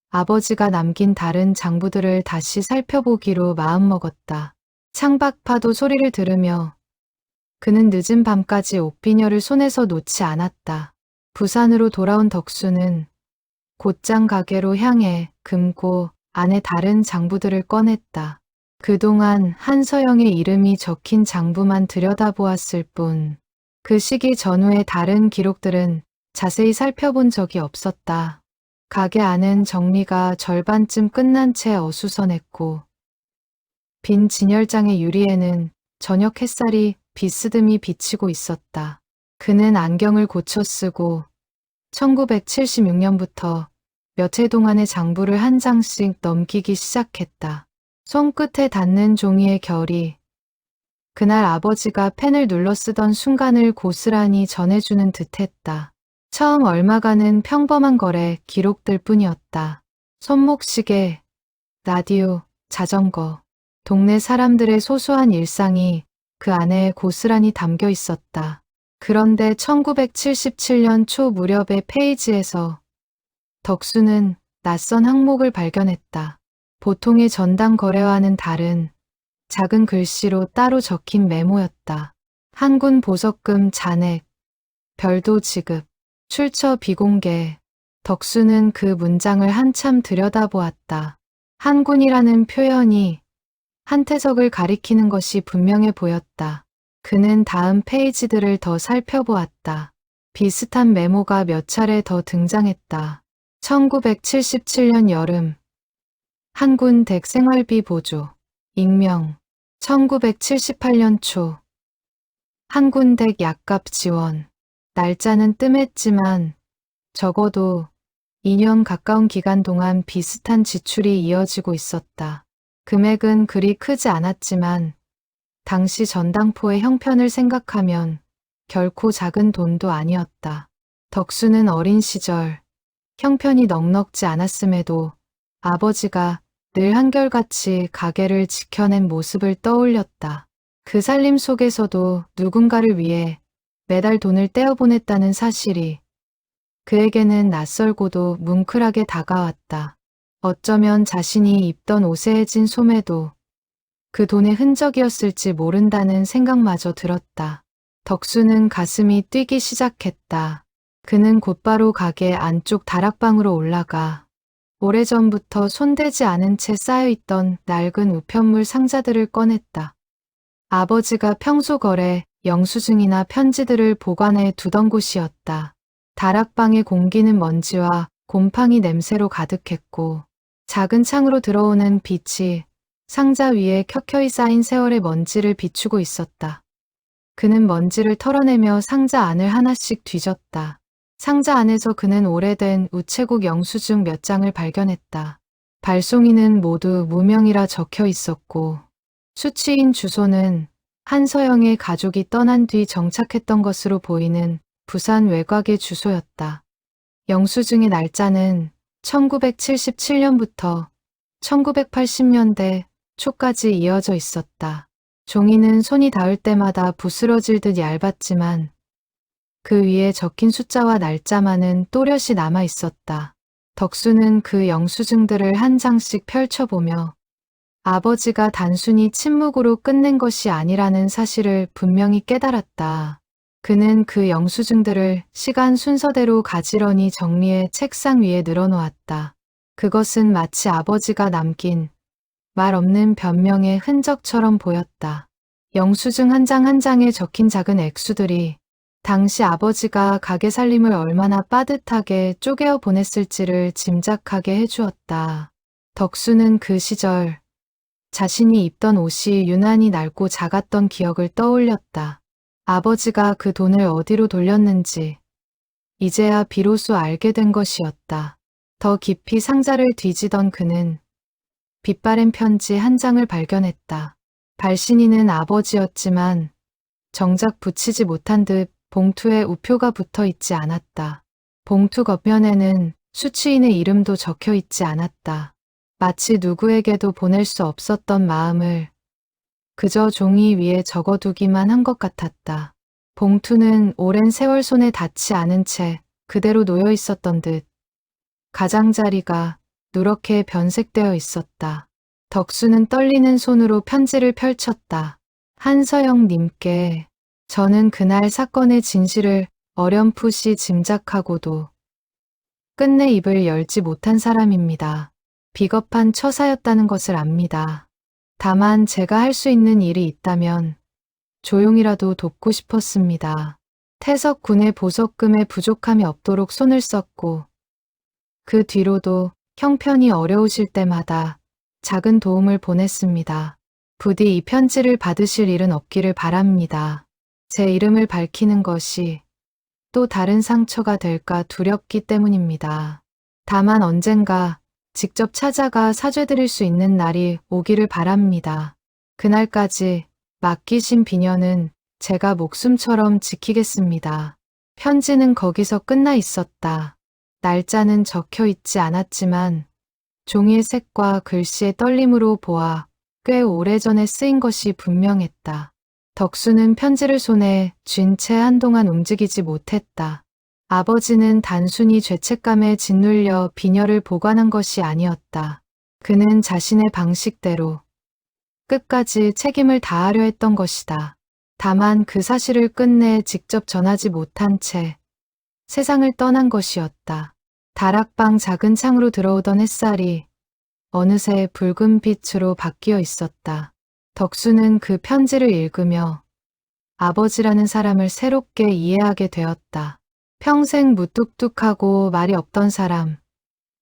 아버지가 남긴 다른 장부들을 다시 살펴보기로 마음먹었다. 창밖 파도 소리를 들으며 그는 늦은 밤까지 옷비녀를 손에서 놓지 않았다. 부산으로 돌아온 덕수는 곧장 가게로 향해 금고 안에 다른 장부들을 꺼냈다. 그동안 한서영의 이름이 적힌 장부만 들여다보았을 뿐 그 시기 전후의 다른 기록들은 자세히 살펴본 적이 없었다. 가게 안은 정리가 절반쯤 끝난 채 어수선했고 빈 진열장의 유리에는 저녁 햇살이 비스듬히 비치고 있었다. 그는 안경을 고쳐 쓰고 1976년부터 몇 해 동안의 장부를 한 장씩 넘기기 시작했다. 손끝에 닿는 종이의 결이 그날 아버지가 펜을 눌러 쓰던 순간을 고스란히 전해주는 듯했다. 처음 얼마가는 평범한 거래 기록들 뿐이었다. 손목시계, 라디오, 자전거, 동네 사람들의 소소한 일상이 그 안에 고스란히 담겨 있었다. 그런데 1977년 초 무렵의 페이지에서 덕수는 낯선 항목을 발견했다. 보통의 전당 거래와는 다른 작은 글씨로 따로 적힌 메모였다. 한군 보석금 잔액, 별도 지급, 출처 비공개. 덕수는 그 문장을 한참 들여다보았다. 한군이라는 표현이 한태석을 가리키는 것이 분명해 보였다. 그는 다음 페이지들을 더 살펴보았다. 비슷한 메모가 몇 차례 더 등장했다. 1977년 여름 한군 댁 생활비 보조 익명 1978년 초 한군 댁 약값 지원 날짜는 뜸했지만 적어도 2년 가까운 기간 동안 비슷한 지출이 이어지고 있었다. 금액은 그리 크지 않았지만 당시 전당포의 형편을 생각하면 결코 작은 돈도 아니었다. 덕수는 어린 시절 형편이 넉넉지 않았음에도 아버지가 늘 한결같이 가게를 지켜낸 모습을 떠올렸다. 그 살림 속에서도 누군가를 위해 매달 돈을 떼어보냈다는 사실이 그에게는 낯설고도 뭉클하게 다가왔다. 어쩌면 자신이 입던 옷에 해진 소매도 그 돈의 흔적이었을지 모른다는 생각마저 들었다. 덕수는 가슴이 뛰기 시작했다. 그는 곧바로 가게 안쪽 다락방으로 올라가 오래전부터 손대지 않은 채 쌓여있던 낡은 우편물 상자들을 꺼냈다. 아버지가 평소 거래, 영수증이나 편지들을 보관해 두던 곳이었다. 다락방의 공기는 먼지와 곰팡이 냄새로 가득했고 작은 창으로 들어오는 빛이 상자 위에 켜켜이 쌓인 세월의 먼지를 비추고 있었다. 그는 먼지를 털어내며 상자 안을 하나씩 뒤졌다. 상자 안에서 그는 오래된 우체국 영수증 몇 장을 발견했다. 발송인은 모두 무명이라 적혀 있었고 수취인 주소는 한서영의 가족이 떠난 뒤 정착했던 것으로 보이는 부산 외곽의 주소였다. 영수증의 날짜는 1977년부터 1980년대 초까지 이어져 있었다. 종이는 손이 닿을 때마다 부스러질 듯 얇았지만 그 위에 적힌 숫자와 날짜만은 또렷이 남아 있었다. 덕수는 그 영수증들을 한 장씩 펼쳐보며 아버지가 단순히 침묵으로 끝낸 것이 아니라는 사실을 분명히 깨달았다. 그는 그 영수증들을 시간 순서대로 가지런히 정리해 책상 위에 늘어놓았다. 그것은 마치 아버지가 남긴 말 없는 변명의 흔적처럼 보였다. 영수증 한 장 한 장에 적힌 작은 액수들이 당시 아버지가 가게 살림을 얼마나 빠듯하게 쪼개어 보냈을지를 짐작하게 해주었다. 덕수는 그 시절 자신이 입던 옷이 유난히 낡고 작았던 기억을 떠올렸다. 아버지가 그 돈을 어디로 돌렸는지 이제야 비로소 알게 된 것이었다. 더 깊이 상자를 뒤지던 그는 빛바랜 편지 한 장을 발견했다. 발신인은 아버지였지만 정작 붙이지 못한 듯 봉투에 우표가 붙어 있지 않았다. 봉투 겉면에는 수취인의 이름도 적혀 있지 않았다. 마치 누구에게도 보낼 수 없었던 마음을 그저 종이 위에 적어두기만 한 것 같았다. 봉투는 오랜 세월 손에 닿지 않은 채 그대로 놓여 있었던 듯 가장자리가 누렇게 변색되어 있었다. 덕수는 떨리는 손으로 편지를 펼쳤다. 한서영 님께 저는 그날 사건의 진실을 어렴풋이 짐작하고도 끝내 입을 열지 못한 사람입니다. 비겁한 처사였다는 것을 압니다. 다만 제가 할 수 있는 일이 있다면 조용히라도 돕고 싶었습니다. 태석 군의 보석금에 부족함이 없도록 손을 썼고 그 뒤로도 형편이 어려우실 때마다 작은 도움을 보냈습니다. 부디 이 편지를 받으실 일은 없기를 바랍니다. 제 이름을 밝히는 것이 또 다른 상처가 될까 두렵기 때문입니다. 다만 언젠가 직접 찾아가 사죄드릴 수 있는 날이 오기를 바랍니다. 그날까지 맡기신 비녀는 제가 목숨처럼 지키겠습니다. 편지는 거기서 끝나 있었다. 날짜는 적혀 있지 않았지만 종이의 색과 글씨의 떨림으로 보아 꽤 오래전에 쓰인 것이 분명했다. 덕수는 편지를 손에 쥔 채 한동안 움직이지 못했다. 아버지는 단순히 죄책감에 짓눌려 비녀를 보관한 것이 아니었다. 그는 자신의 방식대로 끝까지 책임을 다하려 했던 것이다. 다만 그 사실을 끝내 직접 전하지 못한 채 세상을 떠난 것이었다. 다락방 작은 창으로 들어오던 햇살이 어느새 붉은 빛으로 바뀌어 있었다. 덕수는 그 편지를 읽으며 아버지라는 사람을 새롭게 이해하게 되었다. 평생 무뚝뚝하고 말이 없던 사람,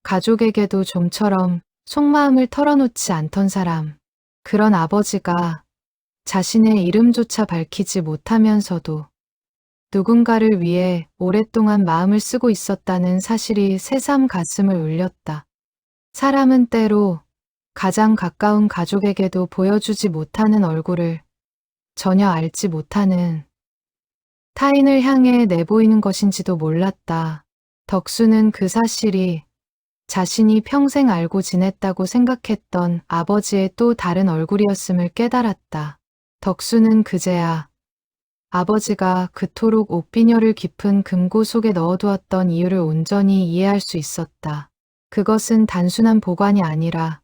가족에게도 좀처럼 속마음을 털어놓지 않던 사람, 그런 아버지가 자신의 이름조차 밝히지 못하면서도 누군가를 위해 오랫동안 마음을 쓰고 있었다는 사실이 새삼 가슴을 울렸다. 사람은 때로 가장 가까운 가족에게도 보여주지 못하는 얼굴을 전혀 알지 못하는 타인을 향해 내보이는 것인지도 몰랐다. 덕수는 그 사실이 자신이 평생 알고 지냈다고 생각했던 아버지의 또 다른 얼굴이었음을 깨달았다. 덕수는 그제야 아버지가 그토록 옥비녀를 깊은 금고 속에 넣어두었던 이유를 온전히 이해할 수 있었다. 그것은 단순한 보관이 아니라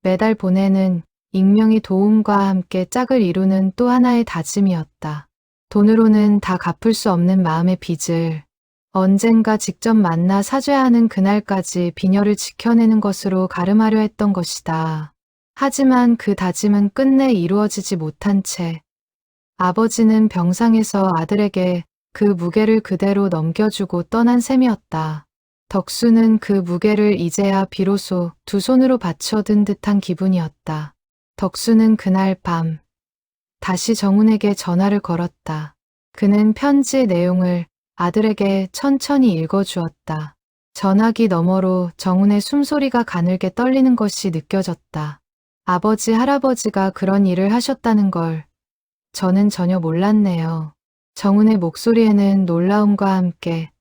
매달 보내는 익명의 도움과 함께 짝을 이루는 또 하나의 다짐이었다. 돈으로는 다 갚을 수 없는 마음의 빚을 언젠가 직접 만나 사죄하는 그날까지 비녀를 지켜내는 것으로 가름하려 했던 것이다. 하지만 그 다짐은 끝내 이루어지지 못한 채 아버지는 병상에서 아들에게 그 무게를 그대로 넘겨주고 떠난 셈이었다. 덕수는 그 무게를 이제야 비로소 두 손으로 받쳐든 듯한 기분이었다. 덕수는 그날 밤 다시 정훈에게 전화를 걸었다. 그는 편지의 내용을 아들에게 천천히 읽어주었다. 전화기 너머로 정훈의 숨소리가 가늘게 떨리는 것이 느껴졌다. 아버지, 할아버지가 그런 일을 하셨다는 걸 저는 전혀 몰랐네요. 정훈의 목소리에는 놀라움과 함께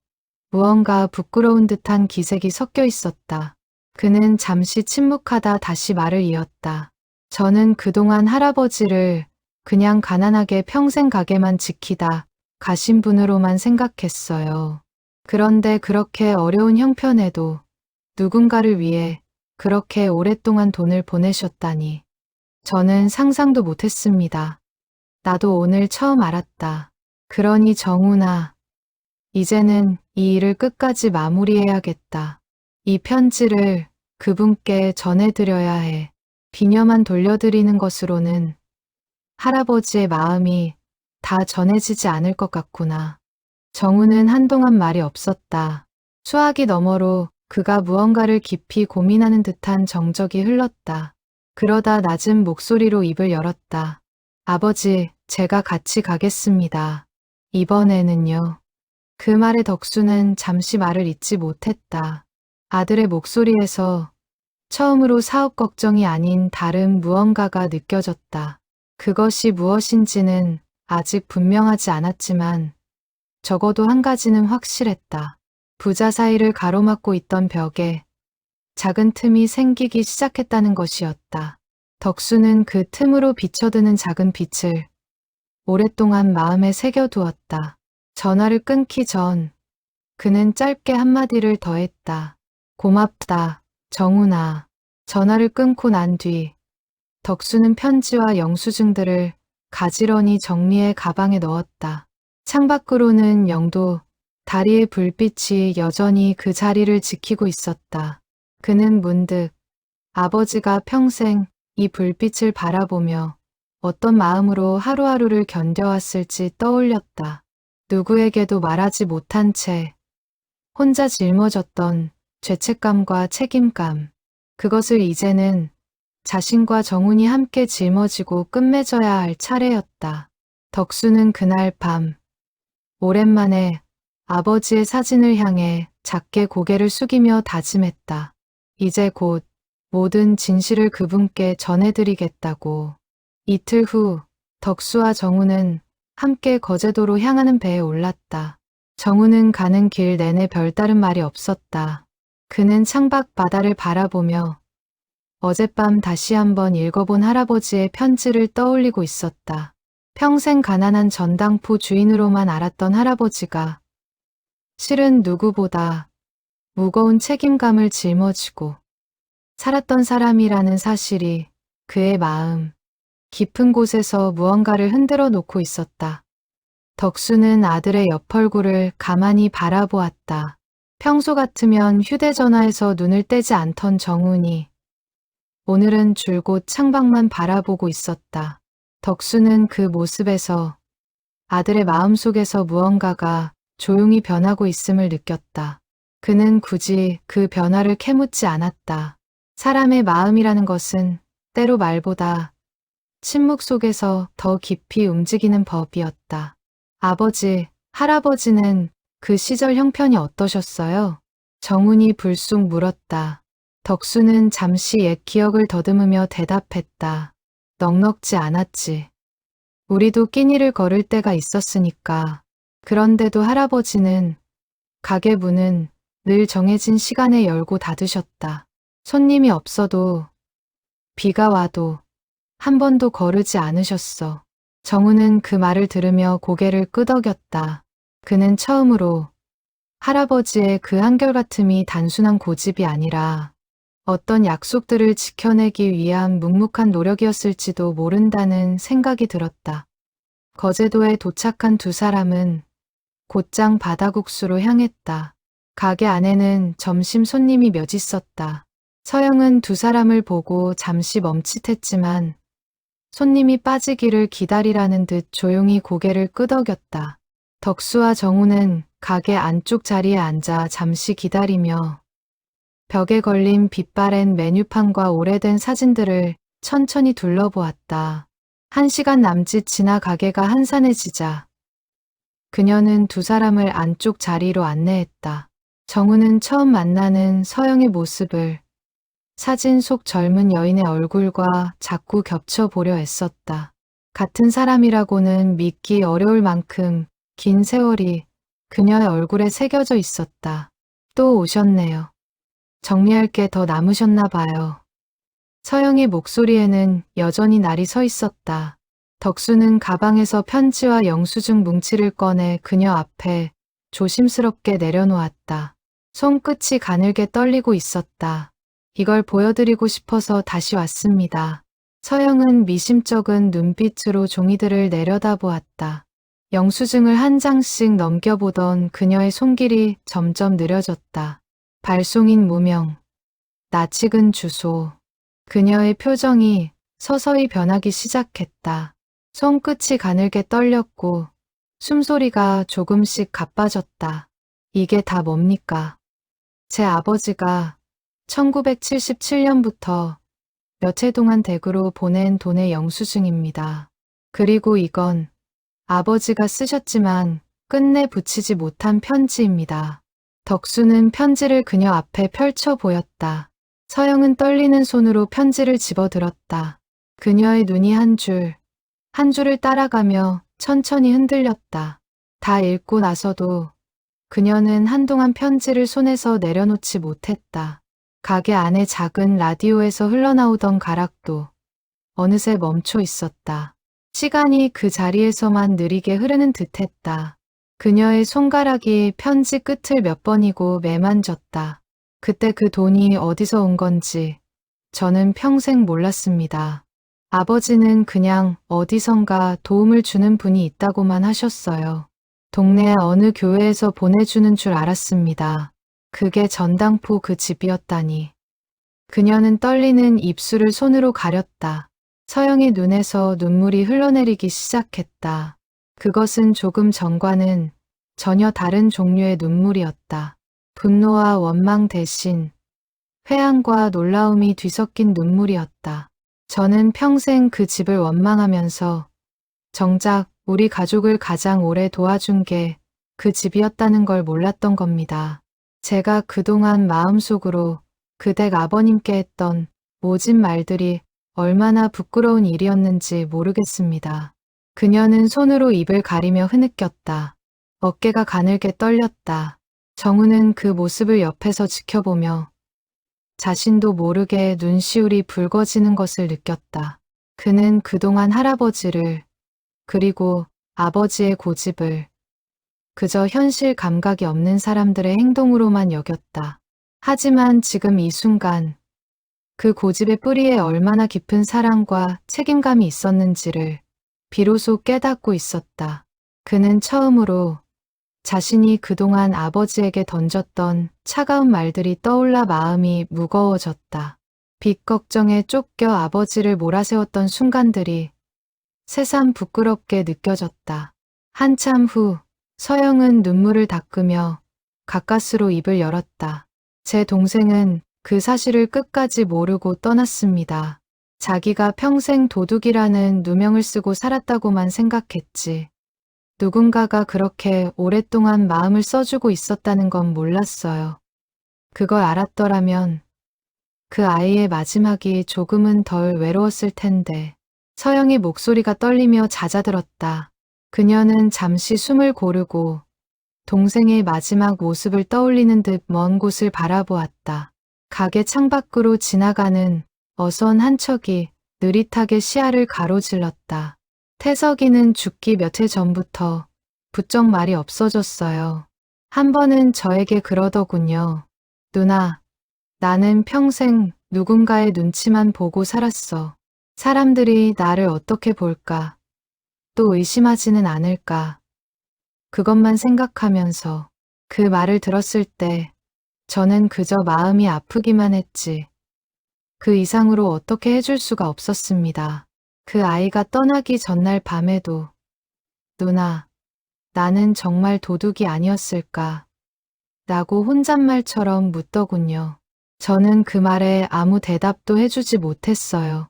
무언가 부끄러운 듯한 기색이 섞여 있었다. 그는 잠시 침묵하다 다시 말을 이었다. 저는 그동안 할아버지를 그냥 가난하게 평생 가게만 지키다 가신 분으로만 생각했어요. 그런데 그렇게 어려운 형편에도 누군가를 위해 그렇게 오랫동안 돈을 보내셨다니 저는 상상도 못했습니다. 나도 오늘 처음 알았다. 그러니 정훈아, 이제는 이 일을 끝까지 마무리해야겠다. 이 편지를 그분께 전해드려야 해. 비녀만 돌려드리는 것으로는 할아버지의 마음이 다 전해지지 않을 것 같구나. 정훈은 한동안 말이 없었다. 수화기 너머로 그가 무언가를 깊이 고민하는 듯한 정적이 흘렀다. 그러다 낮은 목소리로 입을 열었다. 아버지, 제가 같이 가겠습니다. 이번에는요. 그 말에 덕수는 잠시 말을 잇지 못했다. 아들의 목소리에서 처음으로 사업 걱정이 아닌 다른 무언가가 느껴졌다. 그것이 무엇인지는 아직 분명하지 않았지만 적어도 한 가지는 확실했다. 부자 사이를 가로막고 있던 벽에 작은 틈이 생기기 시작했다는 것이었다. 덕수는 그 틈으로 비쳐드는 작은 빛을 오랫동안 마음에 새겨두었다. 전화를 끊기 전 그는 짧게 한마디를 더했다. 고맙다, 정훈아. 전화를 끊고 난 뒤 덕수는 편지와 영수증들을 가지런히 정리해 가방에 넣었다. 창밖으로는 영도 다리의 불빛이 여전히 그 자리를 지키고 있었다. 그는 문득 아버지가 평생 이 불빛을 바라보며 어떤 마음으로 하루하루를 견뎌왔을지 떠올렸다. 누구에게도 말하지 못한 채 혼자 짊어졌던 죄책감과 책임감, 그것을 이제는 자신과 정훈이 함께 짊어지고 끝맺어야 할 차례였다. 덕수는 그날 밤 오랜만에 아버지의 사진을 향해 작게 고개를 숙이며 다짐했다. 이제 곧 모든 진실을 그분께 전해드리겠다고. 이틀 후 덕수와 정우는 함께 거제도로 향하는 배에 올랐다. 정우는 가는 길 내내 별다른 말이 없었다. 그는 창밖 바다를 바라보며 어젯밤 다시 한번 읽어본 할아버지의 편지를 떠올리고 있었다. 평생 가난한 전당포 주인으로만 알았던 할아버지가 실은 누구보다 무거운 책임감을 짊어지고 살았던 사람이라는 사실이 그의 마음 깊은 곳에서 무언가를 흔들어 놓고 있었다. 덕수는 아들의 옆얼굴을 가만히 바라보았다. 평소 같으면 휴대전화에서 눈을 떼지 않던 정훈이 오늘은 줄곧 창밖만 바라보고 있었다. 덕수는 그 모습에서 아들의 마음속에서 무언가가 조용히 변하고 있음을 느꼈다. 그는 굳이 그 변화를 캐묻지 않았다. 사람의 마음이라는 것은 때로 말보다 침묵 속에서 더 깊이 움직이는 법이었다. 아버지, 할아버지는 그 시절 형편이 어떠셨어요? 정훈이 불쑥 물었다. 덕수는 잠시 옛 기억을 더듬으며 대답했다. 넉넉지 않았지. 우리도 끼니를 거를 때가 있었으니까. 그런데도 할아버지는 가게 문은 늘 정해진 시간에 열고 닫으셨다. 손님이 없어도 비가 와도 한 번도 거르지 않으셨어. 정우는 그 말을 들으며 고개를 끄덕였다. 그는 처음으로 할아버지의 그 한결같음이 단순한 고집이 아니라 어떤 약속들을 지켜내기 위한 묵묵한 노력이었을지도 모른다는 생각이 들었다. 거제도에 도착한 두 사람은 곧장 바다국수로 향했다. 가게 안에는 점심 손님이 몇 있었다. 서영은 두 사람을 보고 잠시 멈칫했지만 손님이 빠지기를 기다리라는 듯 조용히 고개를 끄덕였다. 덕수와 정우는 가게 안쪽 자리에 앉아 잠시 기다리며 벽에 걸린 빛바랜 메뉴판과 오래된 사진들을 천천히 둘러보았다. 1시간 남짓 지나 가게가 한산해지자 그녀는 두 사람을 안쪽 자리로 안내했다. 정우는 처음 만나는 서영의 모습을 사진 속 젊은 여인의 얼굴과 자꾸 겹쳐보려 애썼다. 같은 사람이라고는 믿기 어려울 만큼 긴 세월이 그녀의 얼굴에 새겨져 있었다. 또 오셨네요. 정리할 게 더 남으셨나 봐요. 서영의 목소리에는 여전히 날이 서 있었다. 덕수는 가방에서 편지와 영수증 뭉치를 꺼내 그녀 앞에 조심스럽게 내려놓았다. 손끝이 가늘게 떨리고 있었다. 이걸 보여드리고 싶어서 다시 왔습니다. 서영은 미심쩍은 눈빛으로 종이들을 내려다보았다. 영수증을 한 장씩 넘겨보던 그녀의 손길이 점점 느려졌다. 발송인 무명, 낯익은 주소. 그녀의 표정이 서서히 변하기 시작했다. 손끝이 가늘게 떨렸고 숨소리가 조금씩 가빠졌다. 이게 다 뭡니까? 제 아버지가 1977년부터 며칠 동안 댁으로 보낸 돈의 영수증입니다. 그리고 이건 아버지가 쓰셨지만 끝내 붙이지 못한 편지입니다. 덕수는 편지를 그녀 앞에 펼쳐 보였다. 서영은 떨리는 손으로 편지를 집어들었다. 그녀의 눈이 한 줄을 따라가며 천천히 흔들렸다. 다 읽고 나서도 그녀는 한동안 편지를 손에서 내려놓지 못했다. 가게 안의 작은 라디오에서 흘러나오던 가락도 어느새 멈춰 있었다. 시간이 그 자리에서만 느리게 흐르는 듯했다. 그녀의 손가락이 편지 끝을 몇 번이고 매만졌다. 그때 그 돈이 어디서 온 건지 저는 평생 몰랐습니다. 아버지는 그냥 어디선가 도움을 주는 분이 있다고만 하셨어요. 동네 어느 교회에서 보내주는 줄 알았습니다. 그게 전당포 그 집이었다니. 그녀는 떨리는 입술을 손으로 가렸다. 서영의 눈에서 눈물이 흘러내리기 시작했다. 그것은 조금 전과는 전혀 다른 종류의 눈물이었다. 분노와 원망 대신 회한과 놀라움이 뒤섞인 눈물이었다. 저는 평생 그 집을 원망하면서 정작 우리 가족을 가장 오래 도와준 게 그 집이었다는 걸 몰랐던 겁니다. 제가 그동안 마음속으로 그댁 아버님께 했던 모진 말들이 얼마나 부끄러운 일이었는지 모르겠습니다. 그녀는 손으로 입을 가리며 흐느꼈다. 어깨가 가늘게 떨렸다. 정우는 그 모습을 옆에서 지켜보며 자신도 모르게 눈시울이 붉어지는 것을 느꼈다. 그는 그동안 할아버지를, 그리고 아버지의 고집을 그저 현실 감각이 없는 사람들의 행동으로만 여겼다. 하지만 지금 이 순간 그 고집의 뿌리에 얼마나 깊은 사랑과 책임감이 있었는지를 비로소 깨닫고 있었다. 그는 처음으로 자신이 그동안 아버지에게 던졌던 차가운 말들이 떠올라 마음이 무거워졌다. 빚 걱정에 쫓겨 아버지를 몰아세웠던 순간들이 새삼 부끄럽게 느껴졌다. 한참 후 서영은 눈물을 닦으며 가까스로 입을 열었다. 제 동생은 그 사실을 끝까지 모르고 떠났습니다. 자기가 평생 도둑이라는 누명을 쓰고 살았다고만 생각했지. 누군가가 그렇게 오랫동안 마음을 써주고 있었다는 건 몰랐어요. 그걸 알았더라면 그 아이의 마지막이 조금은 덜 외로웠을 텐데. 서영의 목소리가 떨리며 잦아들었다. 그녀는 잠시 숨을 고르고 동생의 마지막 모습을 떠올리는 듯 먼 곳을 바라보았다. 가게 창밖으로 지나가는 어선 한 척이 느릿하게 시야를 가로질렀다. 태석이는 죽기 몇 해 전부터 부쩍 말이 없어졌어요. 한 번은 저에게 그러더군요. 누나, 나는 평생 누군가의 눈치만 보고 살았어. 사람들이 나를 어떻게 볼까? 또 의심하지는 않을까? 그것만 생각하면서 그 말을 들었을 때 저는 그저 마음이 아프기만 했지. 그 이상으로 어떻게 해줄 수가 없었습니다. 그 아이가 떠나기 전날 밤에도 누나, 나는 정말 도둑이 아니었을까? 라고 혼잣말처럼 묻더군요. 저는 그 말에 아무 대답도 해주지 못했어요.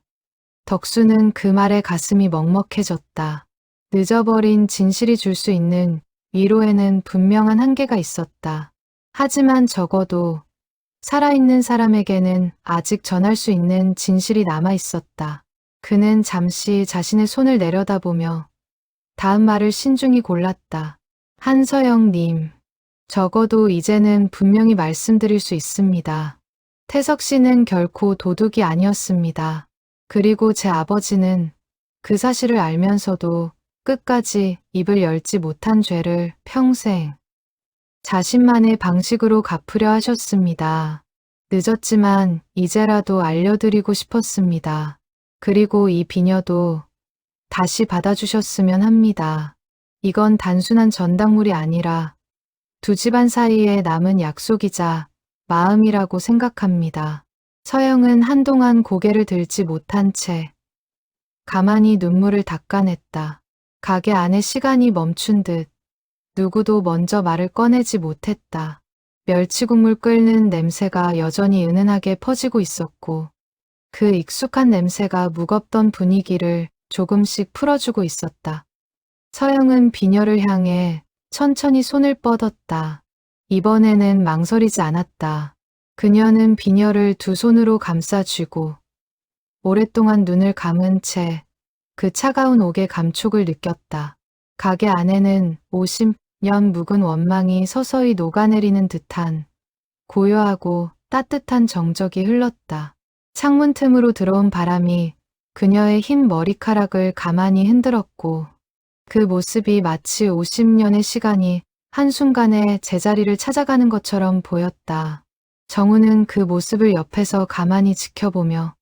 덕수는 그 말에 가슴이 먹먹해졌다. 늦어버린 진실이 줄 수 있는 위로에는 분명한 한계가 있었다. 하지만 적어도 살아있는 사람에게는 아직 전할 수 있는 진실이 남아 있었다. 그는 잠시 자신의 손을 내려다보며 다음 말을 신중히 골랐다. 한서영님, 적어도 이제는 분명히 말씀드릴 수 있습니다. 태석 씨는 결코 도둑이 아니었습니다. 그리고 제 아버지는 그 사실을 알면서도 끝까지 입을 열지 못한 죄를 평생 자신만의 방식으로 갚으려 하셨습니다. 늦었지만 이제라도 알려드리고 싶었습니다. 그리고 이 비녀도 다시 받아주셨으면 합니다. 이건 단순한 전당물이 아니라 두 집안 사이에 남은 약속이자 마음이라고 생각합니다. 서영은 한동안 고개를 들지 못한 채 가만히 눈물을 닦아냈다. 가게 안에 시간이 멈춘 듯 누구도 먼저 말을 꺼내지 못했다. 멸치국물 끓는 냄새가 여전히 은은하게 퍼지고 있었고 그 익숙한 냄새가 무겁던 분위기를 조금씩 풀어주고 있었다. 서영은 비녀를 향해 천천히 손을 뻗었다. 이번에는 망설이지 않았다. 그녀는 비녀를 두 손으로 감싸쥐고 오랫동안 눈을 감은 채 그 차가운 옥의 감촉을 느꼈다. 가게 안에는 50년 묵은 원망이 서서히 녹아내리는 듯한 고요하고 따뜻한 정적이 흘렀다. 창문 틈으로 들어온 바람이 그녀의 흰 머리카락을 가만히 흔들었고 그 모습이 마치 50년의 시간이 한순간에 제자리를 찾아가는 것처럼 보였다. 정우는 그 모습을 옆에서 가만히 지켜보며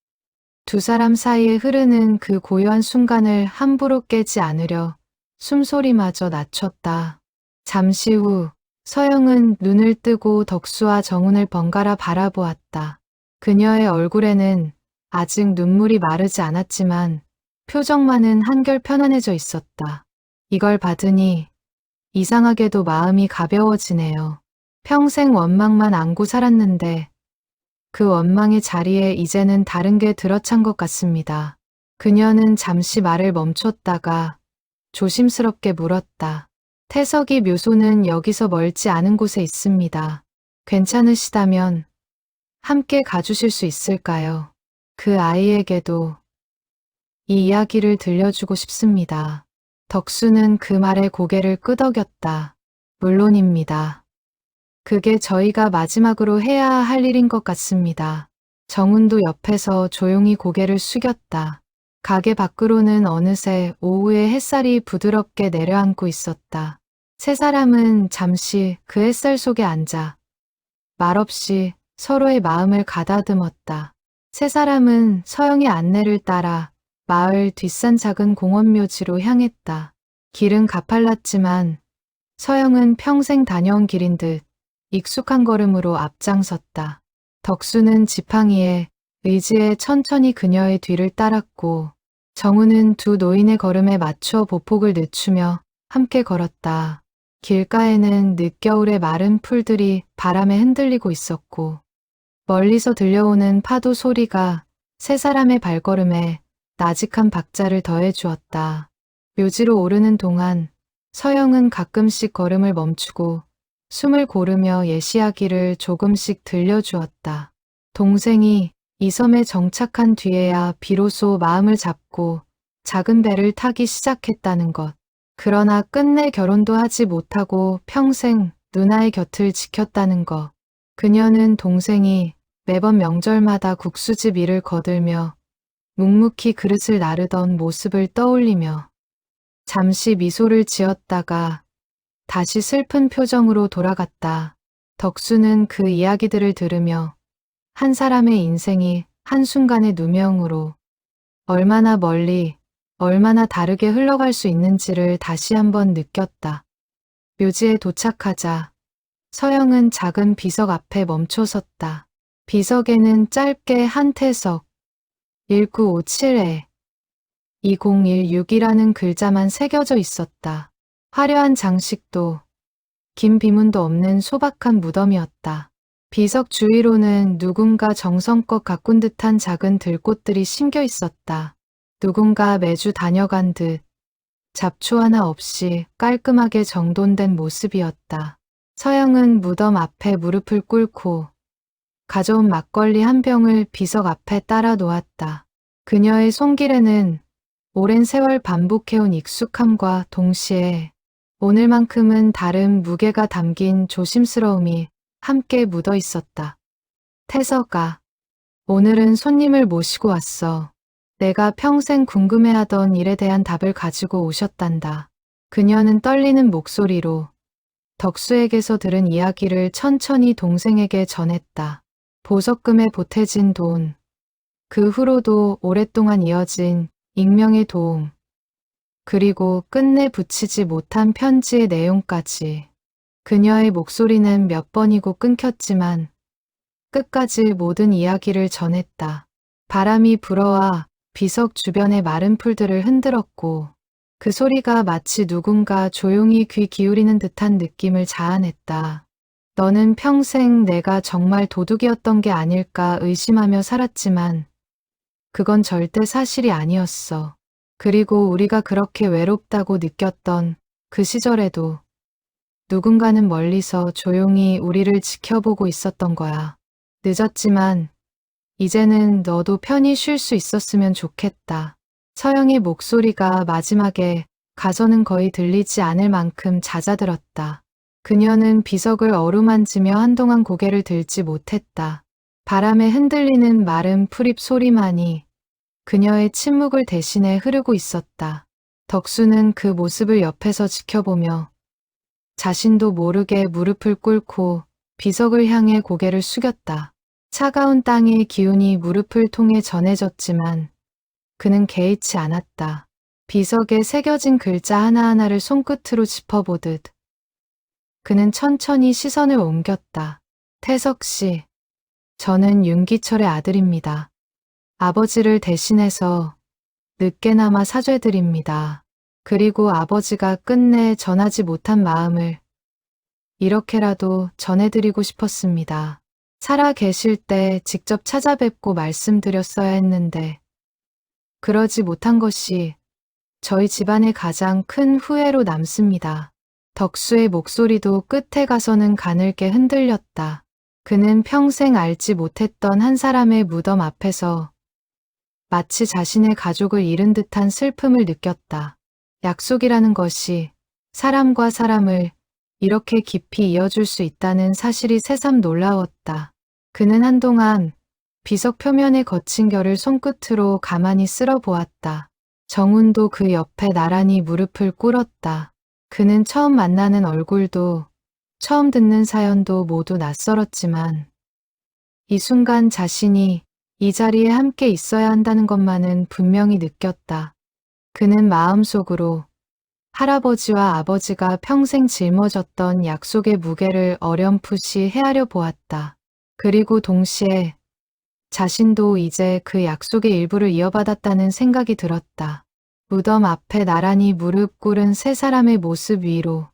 두 사람 사이에 흐르는 그 고요한 순간을 함부로 깨지 않으려 숨소리마저 낮췄다. 잠시 후 서영은 눈을 뜨고 덕수와 정훈을 번갈아 바라보았다. 그녀의 얼굴에는 아직 눈물이 마르지 않았지만 표정만은 한결 편안해져 있었다. 이걸 받으니 이상하게도 마음이 가벼워지네요. 평생 원망만 안고 살았는데 그 원망의 자리에 이제는 다른 게 들어찬 것 같습니다. 그녀는 잠시 말을 멈췄다가 조심스럽게 물었다. 태석이 묘소는 여기서 멀지 않은 곳에 있습니다. 괜찮으시다면 함께 가주실 수 있을까요? 그 아이에게도 이 이야기를 들려주고 싶습니다. 덕수는 그 말에 고개를 끄덕였다. 물론입니다. 그게 저희가 마지막으로 해야 할 일인 것 같습니다. 정훈도 옆에서 조용히 고개를 숙였다. 가게 밖으로는 어느새 오후의 햇살이 부드럽게 내려앉고 있었다. 세 사람은 잠시 그 햇살 속에 앉아 말없이 서로의 마음을 가다듬었다. 세 사람은 서영의 안내를 따라 마을 뒷산 작은 공원 묘지로 향했다. 길은 가팔랐지만 서영은 평생 다녀온 길인 듯 익숙한 걸음으로 앞장섰다. 덕수는 지팡이에 의지해 천천히 그녀의 뒤를 따랐고 정우는 두 노인의 걸음에 맞춰 보폭을 늦추며 함께 걸었다. 길가에는 늦겨울의 마른 풀들이 바람에 흔들리고 있었고 멀리서 들려오는 파도 소리가 세 사람의 발걸음에 나직한 박자를 더해주었다. 묘지로 오르는 동안 서영은 가끔씩 걸음을 멈추고 숨을 고르며 예시하기를 조금씩 들려주었다. 동생이 이 섬에 정착한 뒤에야 비로소 마음을 잡고 작은 배를 타기 시작했다는 것. 그러나 끝내 결혼도 하지 못하고 평생 누나의 곁을 지켰다는 것. 그녀는 동생이 매번 명절마다 국수집 일을 거들며 묵묵히 그릇을 나르던 모습을 떠올리며 잠시 미소를 지었다가 다시 슬픈 표정으로 돌아갔다. 덕수는 그 이야기들을 들으며 한 사람의 인생이 한순간의 누명으로 얼마나 멀리, 얼마나 다르게 흘러갈 수 있는지를 다시 한번 느꼈다. 묘지에 도착하자 서영은 작은 비석 앞에 멈춰섰다. 비석에는 짧게 한태석 1957에 2016이라는 글자만 새겨져 있었다. 화려한 장식도 긴 비문도 없는 소박한 무덤이었다. 비석 주위로는 누군가 정성껏 가꾼 듯한 작은 들꽃들이 심겨 있었다. 누군가 매주 다녀간 듯 잡초 하나 없이 깔끔하게 정돈된 모습이었다. 서영은 무덤 앞에 무릎을 꿇고 가져온 막걸리 한 병을 비석 앞에 따라 놓았다. 그녀의 손길에는 오랜 세월 반복해온 익숙함과 동시에 오늘만큼은 다른 무게가 담긴 조심스러움이 함께 묻어 있었다. 태서가, 오늘은 손님을 모시고 왔어. 내가 평생 궁금해하던 일에 대한 답을 가지고 오셨단다. 그녀는 떨리는 목소리로 덕수에게서 들은 이야기를 천천히 동생에게 전했다. 보석금에 보태진 돈, 그 후로도 오랫동안 이어진 익명의 도움, 그리고 끝내 붙이지 못한 편지의 내용까지. 그녀의 목소리는 몇 번이고 끊겼지만 끝까지 모든 이야기를 전했다. 바람이 불어와 비석 주변의 마른 풀들을 흔들었고 그 소리가 마치 누군가 조용히 귀 기울이는 듯한 느낌을 자아냈다. 너는 평생 내가 정말 도둑이었던 게 아닐까 의심하며 살았지만 그건 절대 사실이 아니었어. 그리고 우리가 그렇게 외롭다고 느꼈던 그 시절에도 누군가는 멀리서 조용히 우리를 지켜보고 있었던 거야. 늦었지만 이제는 너도 편히 쉴 수 있었으면 좋겠다. 서영의 목소리가 마지막에 가서는 거의 들리지 않을 만큼 잦아들었다. 그녀는 비석을 어루만지며 한동안 고개를 들지 못했다. 바람에 흔들리는 마른 풀잎 소리만이 그녀의 침묵을 대신해 흐르고 있었다. 덕수는 그 모습을 옆에서 지켜보며 자신도 모르게 무릎을 꿇고 비석을 향해 고개를 숙였다. 차가운 땅의 기운이 무릎을 통해 전해졌지만 그는 개의치 않았다. 비석에 새겨진 글자 하나하나를 손끝으로 짚어보듯 그는 천천히 시선을 옮겼다. 태석 씨, 저는 윤기철의 아들입니다. 아버지를 대신해서 늦게나마 사죄드립니다. 그리고 아버지가 끝내 전하지 못한 마음을 이렇게라도 전해드리고 싶었습니다. 살아 계실 때 직접 찾아뵙고 말씀드렸어야 했는데 그러지 못한 것이 저희 집안의 가장 큰 후회로 남습니다. 덕수의 목소리도 끝에 가서는 가늘게 흔들렸다. 그는 평생 알지 못했던 한 사람의 무덤 앞에서 마치 자신의 가족을 잃은 듯한 슬픔을 느꼈다. 약속이라는 것이 사람과 사람을 이렇게 깊이 이어줄 수 있다는 사실이 새삼 놀라웠다. 그는 한동안 비석 표면에 거친 결을 손끝으로 가만히 쓸어 보았다. 정훈도 그 옆에 나란히 무릎을 꿇었다. 그는 처음 만나는 얼굴도 처음 듣는 사연도 모두 낯설었지만 이 순간 자신이 이 자리에 함께 있어야 한다는 것만은 분명히 느꼈다. 그는 마음속으로 할아버지와 아버지가 평생 짊어졌던 약속의 무게를 어렴풋이 헤아려 보았다. 그리고 동시에 자신도 이제 그 약속의 일부를 이어받았다는 생각이 들었다. 무덤 앞에 나란히 무릎 꿇은 세 사람의 모습 위로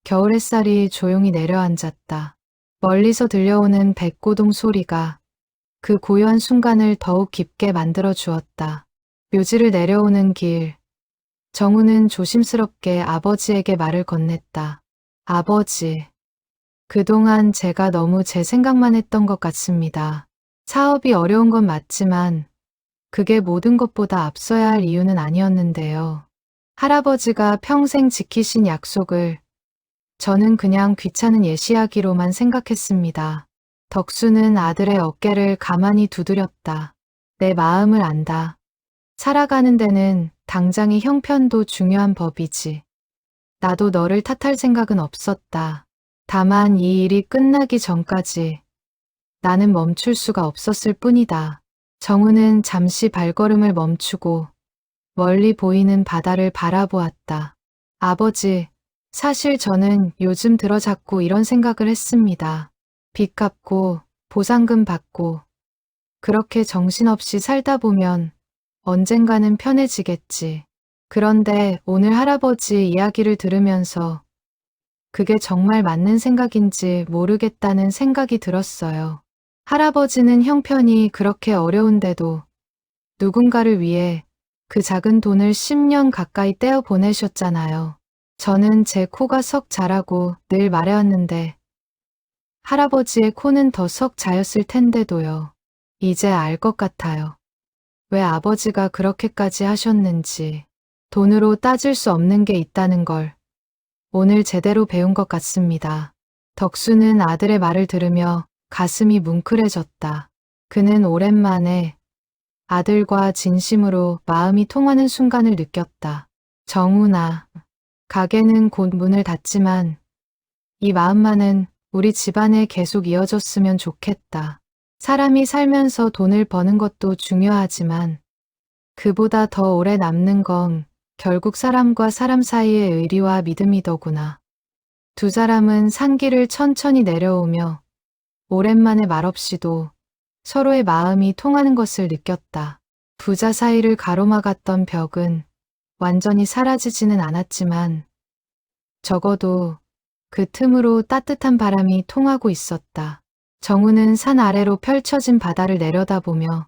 겨울 햇살이 조용히 내려앉았다. 멀리서 들려오는 백고동 소리가 그 고요한 순간을 더욱 깊게 만들어 주었다. 묘지를 내려오는 길, 정우는 조심스럽게 아버지에게 말을 건넸다. 아버지, 그동안 제가 너무 제 생각만 했던 것 같습니다. 사업이 어려운 건 맞지만 그게 모든 것보다 앞서야 할 이유는 아니었는데요. 할아버지가 평생 지키신 약속을 저는 그냥 귀찮은 예시하기로만 생각했습니다. 덕수는 아들의 어깨를 가만히 두드렸다. 내 마음을 안다. 살아가는 데는 당장의 형편도 중요한 법이지. 나도 너를 탓할 생각은 없었다. 다만 이 일이 끝나기 전까지 나는 멈출 수가 없었을 뿐이다. 정우는 잠시 발걸음을 멈추고 멀리 보이는 바다를 바라보았다. 아버지, 사실 저는 요즘 들어 자꾸 이런 생각을 했습니다. 빚 갚고 보상금 받고 그렇게 정신없이 살다 보면 언젠가는 편해지겠지. 그런데 오늘 할아버지 이야기를 들으면서 그게 정말 맞는 생각인지 모르겠다는 생각이 들었어요. 할아버지는 형편이 그렇게 어려운데도 누군가를 위해 그 작은 돈을 10년 가까이 떼어 보내셨잖아요. 저는 제 코가 석 자라고 늘 말해왔는데 할아버지의 코는 더 석 자였을 텐데도요. 이제 알 것 같아요. 왜 아버지가 그렇게까지 하셨는지. 돈으로 따질 수 없는 게 있다는 걸 오늘 제대로 배운 것 같습니다. 덕수는 아들의 말을 들으며 가슴이 뭉클해졌다. 그는 오랜만에 아들과 진심으로 마음이 통하는 순간을 느꼈다. 정훈아, 가게는 곧 문을 닫지만 이 마음만은 우리 집안에 계속 이어졌으면 좋겠다. 사람이 살면서 돈을 버는 것도 중요하지만 그보다 더 오래 남는 건 결국 사람과 사람 사이의 의리와 믿음이더구나. 두 사람은 산길을 천천히 내려오며 오랜만에 말없이도 서로의 마음이 통하는 것을 느꼈다. 부자 사이를 가로막았던 벽은 완전히 사라지지는 않았지만 적어도 그 틈으로 따뜻한 바람이 통하고 있었다. 정우는 산 아래로 펼쳐진 바다를 내려다보며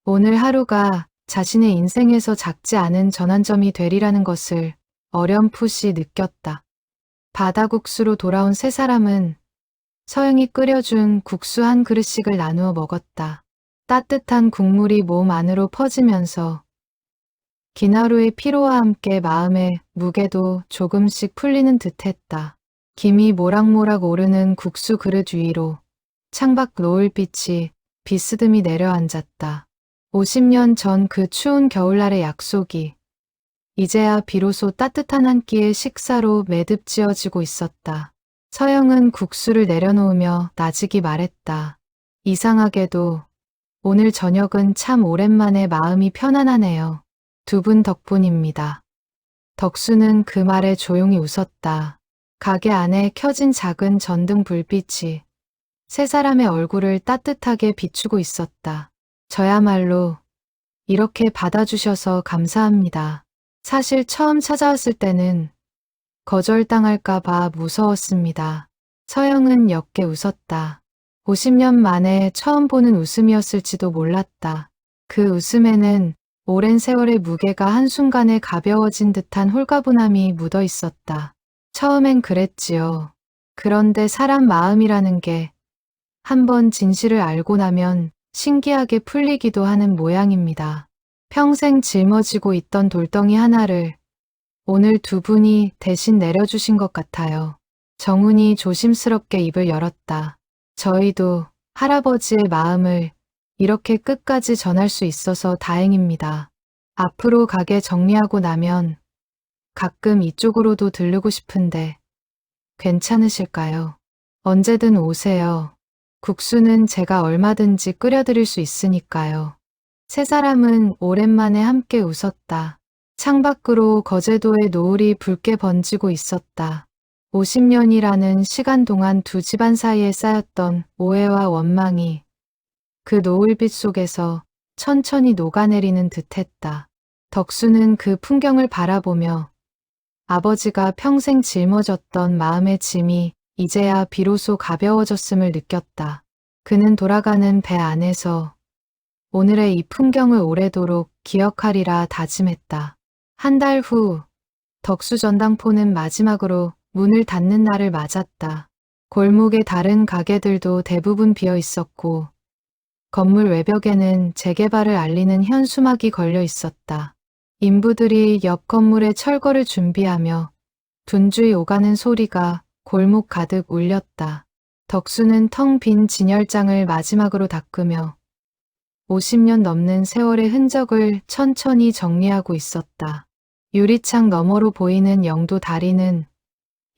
오늘 하루가 자신의 인생에서 작지 않은 전환점이 되리라는 것을 어렴풋이 느꼈다. 바다국수로 돌아온 세 사람은 서영이 끓여준 국수 한 그릇씩을 나누어 먹었다. 따뜻한 국물이 몸 안으로 퍼지면서 긴 하루의 피로와 함께 마음의 무게도 조금씩 풀리는 듯했다. 김이 모락모락 오르는 국수 그릇 위로 창밖 노을빛이 비스듬히 내려앉았다. 50년 전 그 추운 겨울날의 약속이 이제야 비로소 따뜻한 한 끼의 식사로 매듭지어지고 있었다. 서영은 국수를 내려놓으며 나직이 말했다. 이상하게도 오늘 저녁은 참 오랜만에 마음이 편안하네요. 두 분 덕분입니다. 덕수는 그 말에 조용히 웃었다. 가게 안에 켜진 작은 전등 불빛이 세 사람의 얼굴을 따뜻하게 비추고 있었다. 저야말로 이렇게 받아주셔서 감사합니다. 사실 처음 찾아왔을 때는 거절당할까봐 무서웠습니다. 서영은 옅게 웃었다. 50년 만에 처음 보는 웃음이었을지도 몰랐다. 그 웃음에는 오랜 세월의 무게가 한순간에 가벼워진 듯한 홀가분함이 묻어 있었다. 처음엔 그랬지요. 그런데 사람 마음이라는 게 한번 진실을 알고 나면 신기하게 풀리기도 하는 모양입니다. 평생 짊어지고 있던 돌덩이 하나를 오늘 두 분이 대신 내려주신 것 같아요. 정훈이 조심스럽게 입을 열었다. 저희도 할아버지의 마음을 이렇게 끝까지 전할 수 있어서 다행입니다. 앞으로 가게 정리하고 나면 가끔 이쪽으로도 들르고 싶은데 괜찮으실까요? 언제든 오세요. 국수는 제가 얼마든지 끓여드릴 수 있으니까요. 세 사람은 오랜만에 함께 웃었다. 창밖으로 거제도의 노을이 붉게 번지고 있었다. 50년이라는 시간 동안 두 집안 사이에 쌓였던 오해와 원망이 그 노을빛 속에서 천천히 녹아내리는 듯했다. 덕수는 그 풍경을 바라보며 아버지가 평생 짊어졌던 마음의 짐이 이제야 비로소 가벼워졌음을 느꼈다. 그는 돌아가는 배 안에서 오늘의 이 풍경을 오래도록 기억하리라 다짐했다. 한 달 후 덕수 전당포는 마지막으로 문을 닫는 날을 맞았다. 골목의 다른 가게들도 대부분 비어 있었고 건물 외벽에는 재개발을 알리는 현수막이 걸려 있었다. 인부들이 옆 건물에 철거를 준비하며 분주히 오가는 소리가 골목 가득 울렸다. 덕수는 텅 빈 진열장을 마지막으로 닦으며 50년 넘는 세월의 흔적을 천천히 정리하고 있었다. 유리창 너머로 보이는 영도 다리는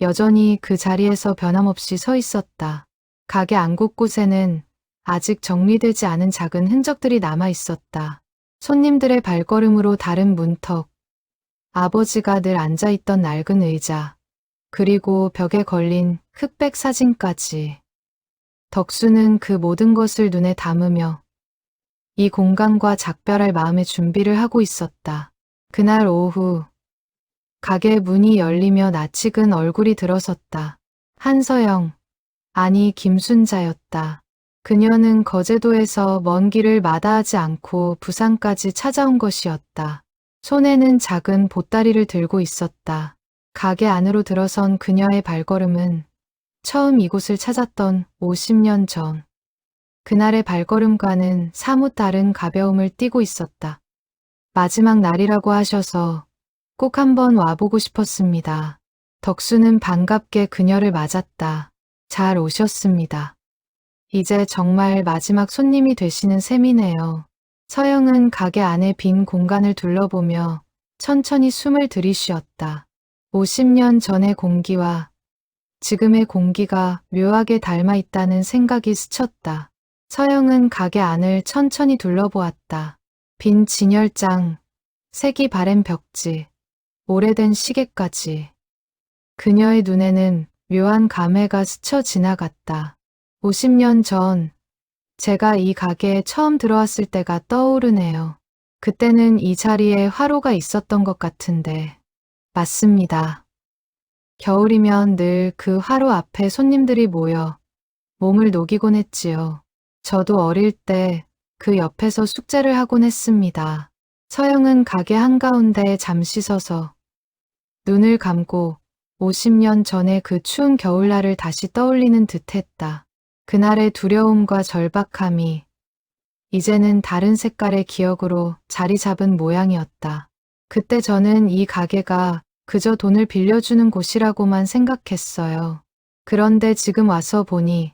여전히 그 자리에서 변함없이 서 있었다. 가게 안 곳곳에는 아직 정리되지 않은 작은 흔적들이 남아 있었다. 손님들의 발걸음으로 다른 문턱, 아버지가 늘 앉아있던 낡은 의자, 그리고 벽에 걸린 흑백 사진까지. 덕수는 그 모든 것을 눈에 담으며 이 공간과 작별할 마음의 준비를 하고 있었다. 그날 오후 가게 문이 열리며 낯익은 얼굴이 들어섰다. 한서영, 아니 김순자였다. 그녀는 거제도에서 먼 길을 마다하지 않고 부산까지 찾아온 것이었다. 손에는 작은 보따리를 들고 있었다. 가게 안으로 들어선 그녀의 발걸음은 처음 이곳을 찾았던 50년 전. 그날의 발걸음과는 사뭇 다른 가벼움을 띠고 있었다. 마지막 날이라고 하셔서 꼭 한번 와보고 싶었습니다. 덕수는 반갑게 그녀를 맞았다. 잘 오셨습니다. 이제 정말 마지막 손님이 되시는 셈이네요. 서영은 가게 안의 빈 공간을 둘러보며 천천히 숨을 들이쉬었다. 50년 전의 공기와 지금의 공기가 묘하게 닮아 있다는 생각이 스쳤다. 서영은 가게 안을 천천히 둘러보았다. 빈 진열장, 색이 바랜 벽지, 오래된 시계까지. 그녀의 눈에는 묘한 감회가 스쳐 지나갔다. 50년 전, 제가 이 가게에 처음 들어왔을 때가 떠오르네요. 그때는 이 자리에 화로가 있었던 것 같은데. 맞습니다. 겨울이면 늘 그 화로 앞에 손님들이 모여 몸을 녹이곤 했지요. 저도 어릴 때 그 옆에서 숙제를 하곤 했습니다. 서영은 가게 한가운데 잠시 서서 눈을 감고 50년 전의 그 추운 겨울날을 다시 떠올리는 듯했다. 그날의 두려움과 절박함이 이제는 다른 색깔의 기억으로 자리 잡은 모양이었다. 그때 저는 이 가게가 그저 돈을 빌려주는 곳이라고만 생각했어요. 그런데 지금 와서 보니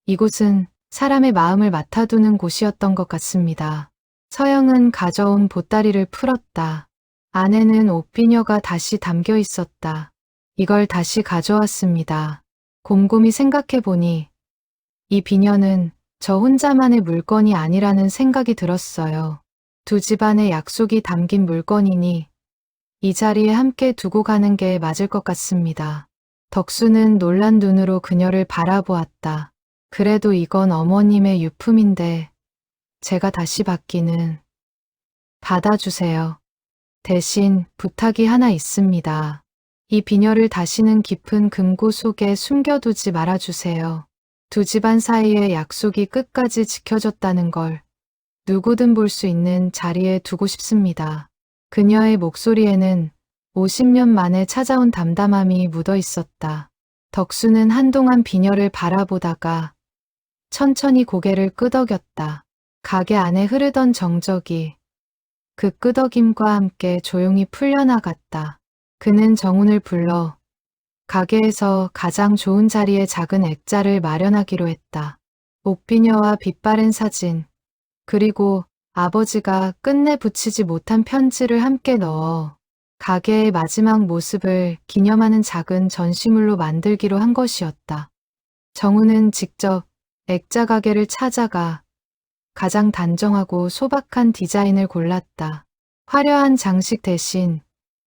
이곳은 사람의 마음을 맡아두는 곳이었던 것 같습니다. 서영은 가져온 보따리를 풀었다. 안에는 옷비녀가 다시 담겨 있었다. 이걸 다시 가져왔습니다. 곰곰이 생각해보니 이 비녀는 저 혼자만의 물건이 아니라는 생각이 들었어요. 두 집안의 약속이 담긴 물건이니 이 자리에 함께 두고 가는 게 맞을 것 같습니다. 덕수는 놀란 눈으로 그녀를 바라보았다. 그래도 이건 어머님의 유품인데 제가 다시 받기는. 받아주세요. 대신 부탁이 하나 있습니다. 이 비녀를 다시는 깊은 금고 속에 숨겨두지 말아주세요. 두 집안 사이의 약속이 끝까지 지켜졌다는 걸 누구든 볼 수 있는 자리에 두고 싶습니다. 그녀의 목소리에는 50년 만에 찾아온 담담함이 묻어 있었다. 덕수는 한동안 비녀를 바라보다가 천천히 고개를 끄덕였다. 가게 안에 흐르던 정적이 그 끄덕임과 함께 조용히 풀려나갔다. 그는 정훈을 불러 가게에서 가장 좋은 자리에 작은 액자를 마련하기로 했다. 옥비녀와 빛바랜 사진, 그리고 아버지가 끝내 붙이지 못한 편지를 함께 넣어 가게의 마지막 모습을 기념하는 작은 전시물로 만들기로 한 것이었다. 정훈은 직접 액자 가게를 찾아가 가장 단정하고 소박한 디자인을 골랐다. 화려한 장식 대신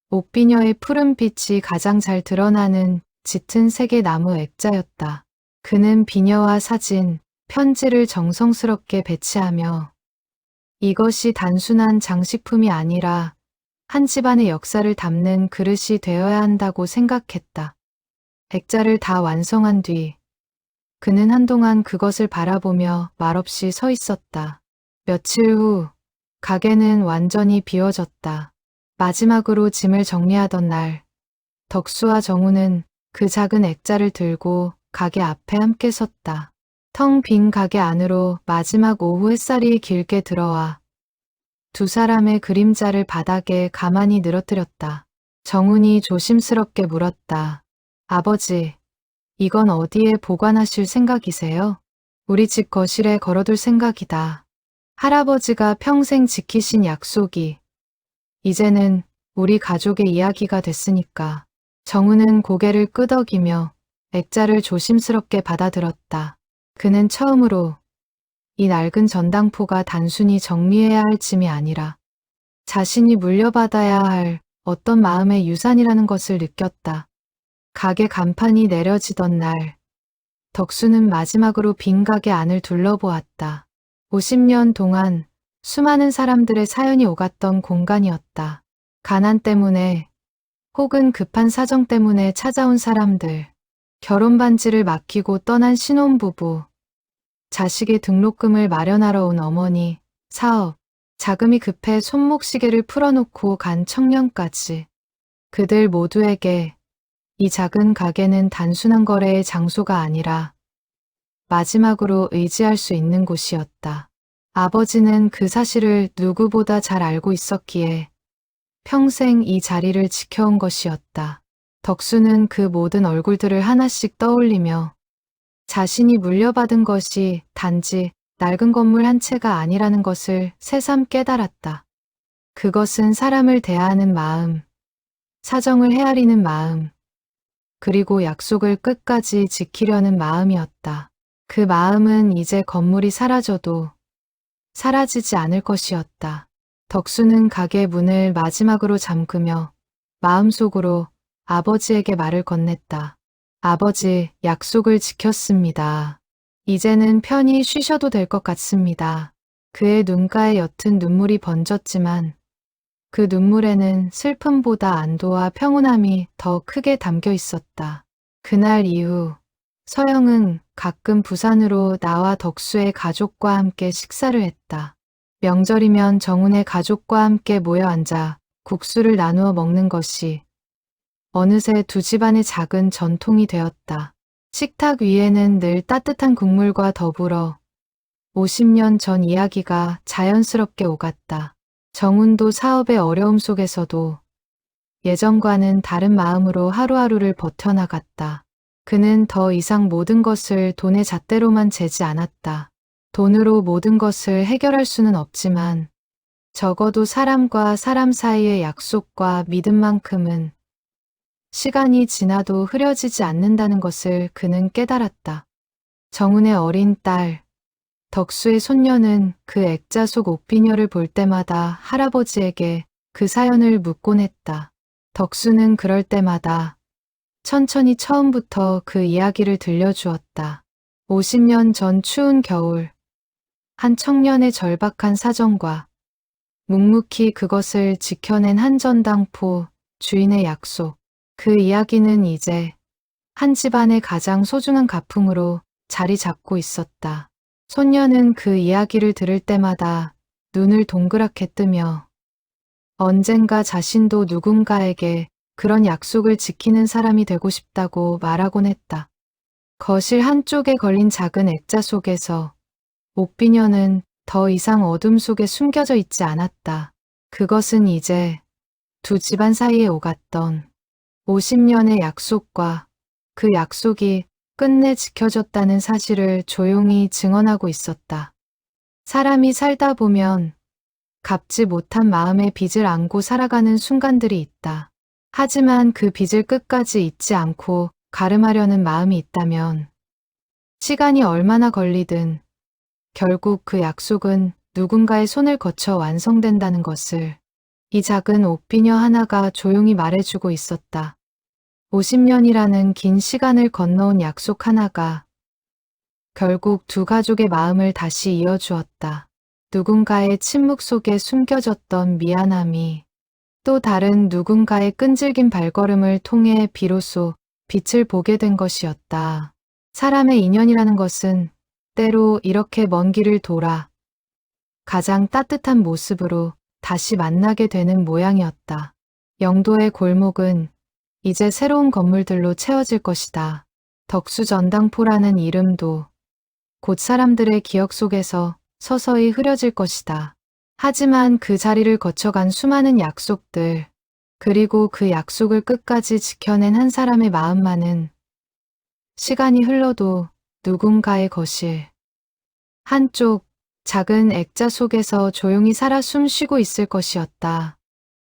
옥비녀의 푸른빛이 가장 잘 드러나는 짙은 색의 나무 액자였다. 그는 비녀와 사진, 편지를 정성스럽게 배치하며 이것이 단순한 장식품이 아니라 한 집안의 역사를 담는 그릇이 되어야 한다고 생각했다. 액자를 다 완성한 뒤 그는 한동안 그것을 바라보며 말없이 서 있었다. 며칠 후 가게는 완전히 비워졌다. 마지막으로 짐을 정리하던 날, 덕수와 정우는 그 작은 액자를 들고 가게 앞에 함께 섰다. 텅 빈 가게 안으로 마지막 오후 햇살이 길게 들어와 두 사람의 그림자를 바닥에 가만히 늘어뜨렸다. 정훈이 조심스럽게 물었다. 아버지, 이건 어디에 보관하실 생각이세요? 우리 집 거실에 걸어둘 생각이다. 할아버지가 평생 지키신 약속이 이제는 우리 가족의 이야기가 됐으니까. 정훈은 고개를 끄덕이며 액자를 조심스럽게 받아들었다. 그는 처음으로 이 낡은 전당포가 단순히 정리해야 할 짐이 아니라 자신이 물려받아야 할 어떤 마음의 유산이라는 것을 느꼈다. 가게 간판이 내려지던 날, 덕수는 마지막으로 빈 가게 안을 둘러보았다. 50년 동안 수많은 사람들의 사연이 오갔던 공간이었다. 가난 때문에 혹은 급한 사정 때문에 찾아온 사람들, 결혼 반지를 맡기고 떠난 신혼부부, 자식의 등록금을 마련하러 온 어머니, 사업, 자금이 급해 손목시계를 풀어놓고 간 청년까지. 그들 모두에게 이 작은 가게는 단순한 거래의 장소가 아니라 마지막으로 의지할 수 있는 곳이었다. 아버지는 그 사실을 누구보다 잘 알고 있었기에 평생 이 자리를 지켜온 것이었다. 덕수는 그 모든 얼굴들을 하나씩 떠올리며 자신이 물려받은 것이 단지 낡은 건물 한 채가 아니라는 것을 새삼 깨달았다. 그것은 사람을 대하는 마음, 사정을 헤아리는 마음, 그리고 약속을 끝까지 지키려는 마음이었다. 그 마음은 이제 건물이 사라져도 사라지지 않을 것이었다. 덕수는 가게 문을 마지막으로 잠그며 마음속으로 아버지에게 말을 건넸다. 아버지, 약속을 지켰습니다. 이제는 편히 쉬셔도 될 것 같습니다. 그의 눈가에 옅은 눈물이 번졌지만 그 눈물에는 슬픔보다 안도와 평온함이 더 크게 담겨 있었다. 그날 이후 서영은 가끔 부산으로 나와 덕수의 가족과 함께 식사를 했다. 명절이면 정훈의 가족과 함께 모여 앉아 국수를 나누어 먹는 것이 어느새 두 집안의 작은 전통이 되었다. 식탁 위에는 늘 따뜻한 국물과 더불어 50년 전 이야기가 자연스럽게 오갔다. 정훈도 사업의 어려움 속에서도 예전과는 다른 마음으로 하루하루를 버텨나갔다. 그는 더 이상 모든 것을 돈의 잣대로만 재지 않았다. 돈으로 모든 것을 해결할 수는 없지만 적어도 사람과 사람 사이의 약속과 믿음만큼은 시간이 지나도 흐려지지 않는다는 것을 그는 깨달았다. 정훈의 어린 딸, 덕수의 손녀는 그 액자 속 옥비녀를 볼 때마다 할아버지에게 그 사연을 묻곤 했다. 덕수는 그럴 때마다 천천히 처음부터 그 이야기를 들려주었다. 50년 전 추운 겨울, 한 청년의 절박한 사정과 묵묵히 그것을 지켜낸 한 전당포 주인의 약속. 그 이야기는 이제 한 집안의 가장 소중한 가풍으로 자리 잡고 있었다. 손녀는 그 이야기를 들을 때마다 눈을 동그랗게 뜨며 언젠가 자신도 누군가에게 그런 약속을 지키는 사람이 되고 싶다고 말하곤 했다. 거실 한쪽에 걸린 작은 액자 속에서 옥비녀는 더 이상 어둠 속에 숨겨져 있지 않았다. 그것은 이제 두 집안 사이에 오갔던 50년의 약속과 그 약속이 끝내 지켜졌다는 사실을 조용히 증언하고 있었다. 사람이 살다 보면 갚지 못한 마음의 빚을 안고 살아가는 순간들이 있다. 하지만 그 빚을 끝까지 잊지 않고 가름하려는 마음이 있다면 시간이 얼마나 걸리든 결국 그 약속은 누군가의 손을 거쳐 완성된다는 것을 이 작은 옥비녀 하나가 조용히 말해주고 있었다. 50년이라는 긴 시간을 건너온 약속 하나가 결국 두 가족의 마음을 다시 이어주었다. 누군가의 침묵 속에 숨겨졌던 미안함이 또 다른 누군가의 끈질긴 발걸음을 통해 비로소 빛을 보게 된 것이었다. 사람의 인연이라는 것은 때로 이렇게 먼 길을 돌아 가장 따뜻한 모습으로 다시 만나게 되는 모양이었다. 영도의 골목은 이제 새로운 건물들로 채워질 것이다. 덕수전당포라는 이름도 곧 사람들의 기억 속에서 서서히 흐려질 것이다. 하지만 그 자리를 거쳐간 수많은 약속들, 그리고 그 약속을 끝까지 지켜낸 한 사람의 마음만은 시간이 흘러도 누군가의 거실, 한쪽 작은 액자 속에서 조용히 살아 숨쉬고 있을 것이었다.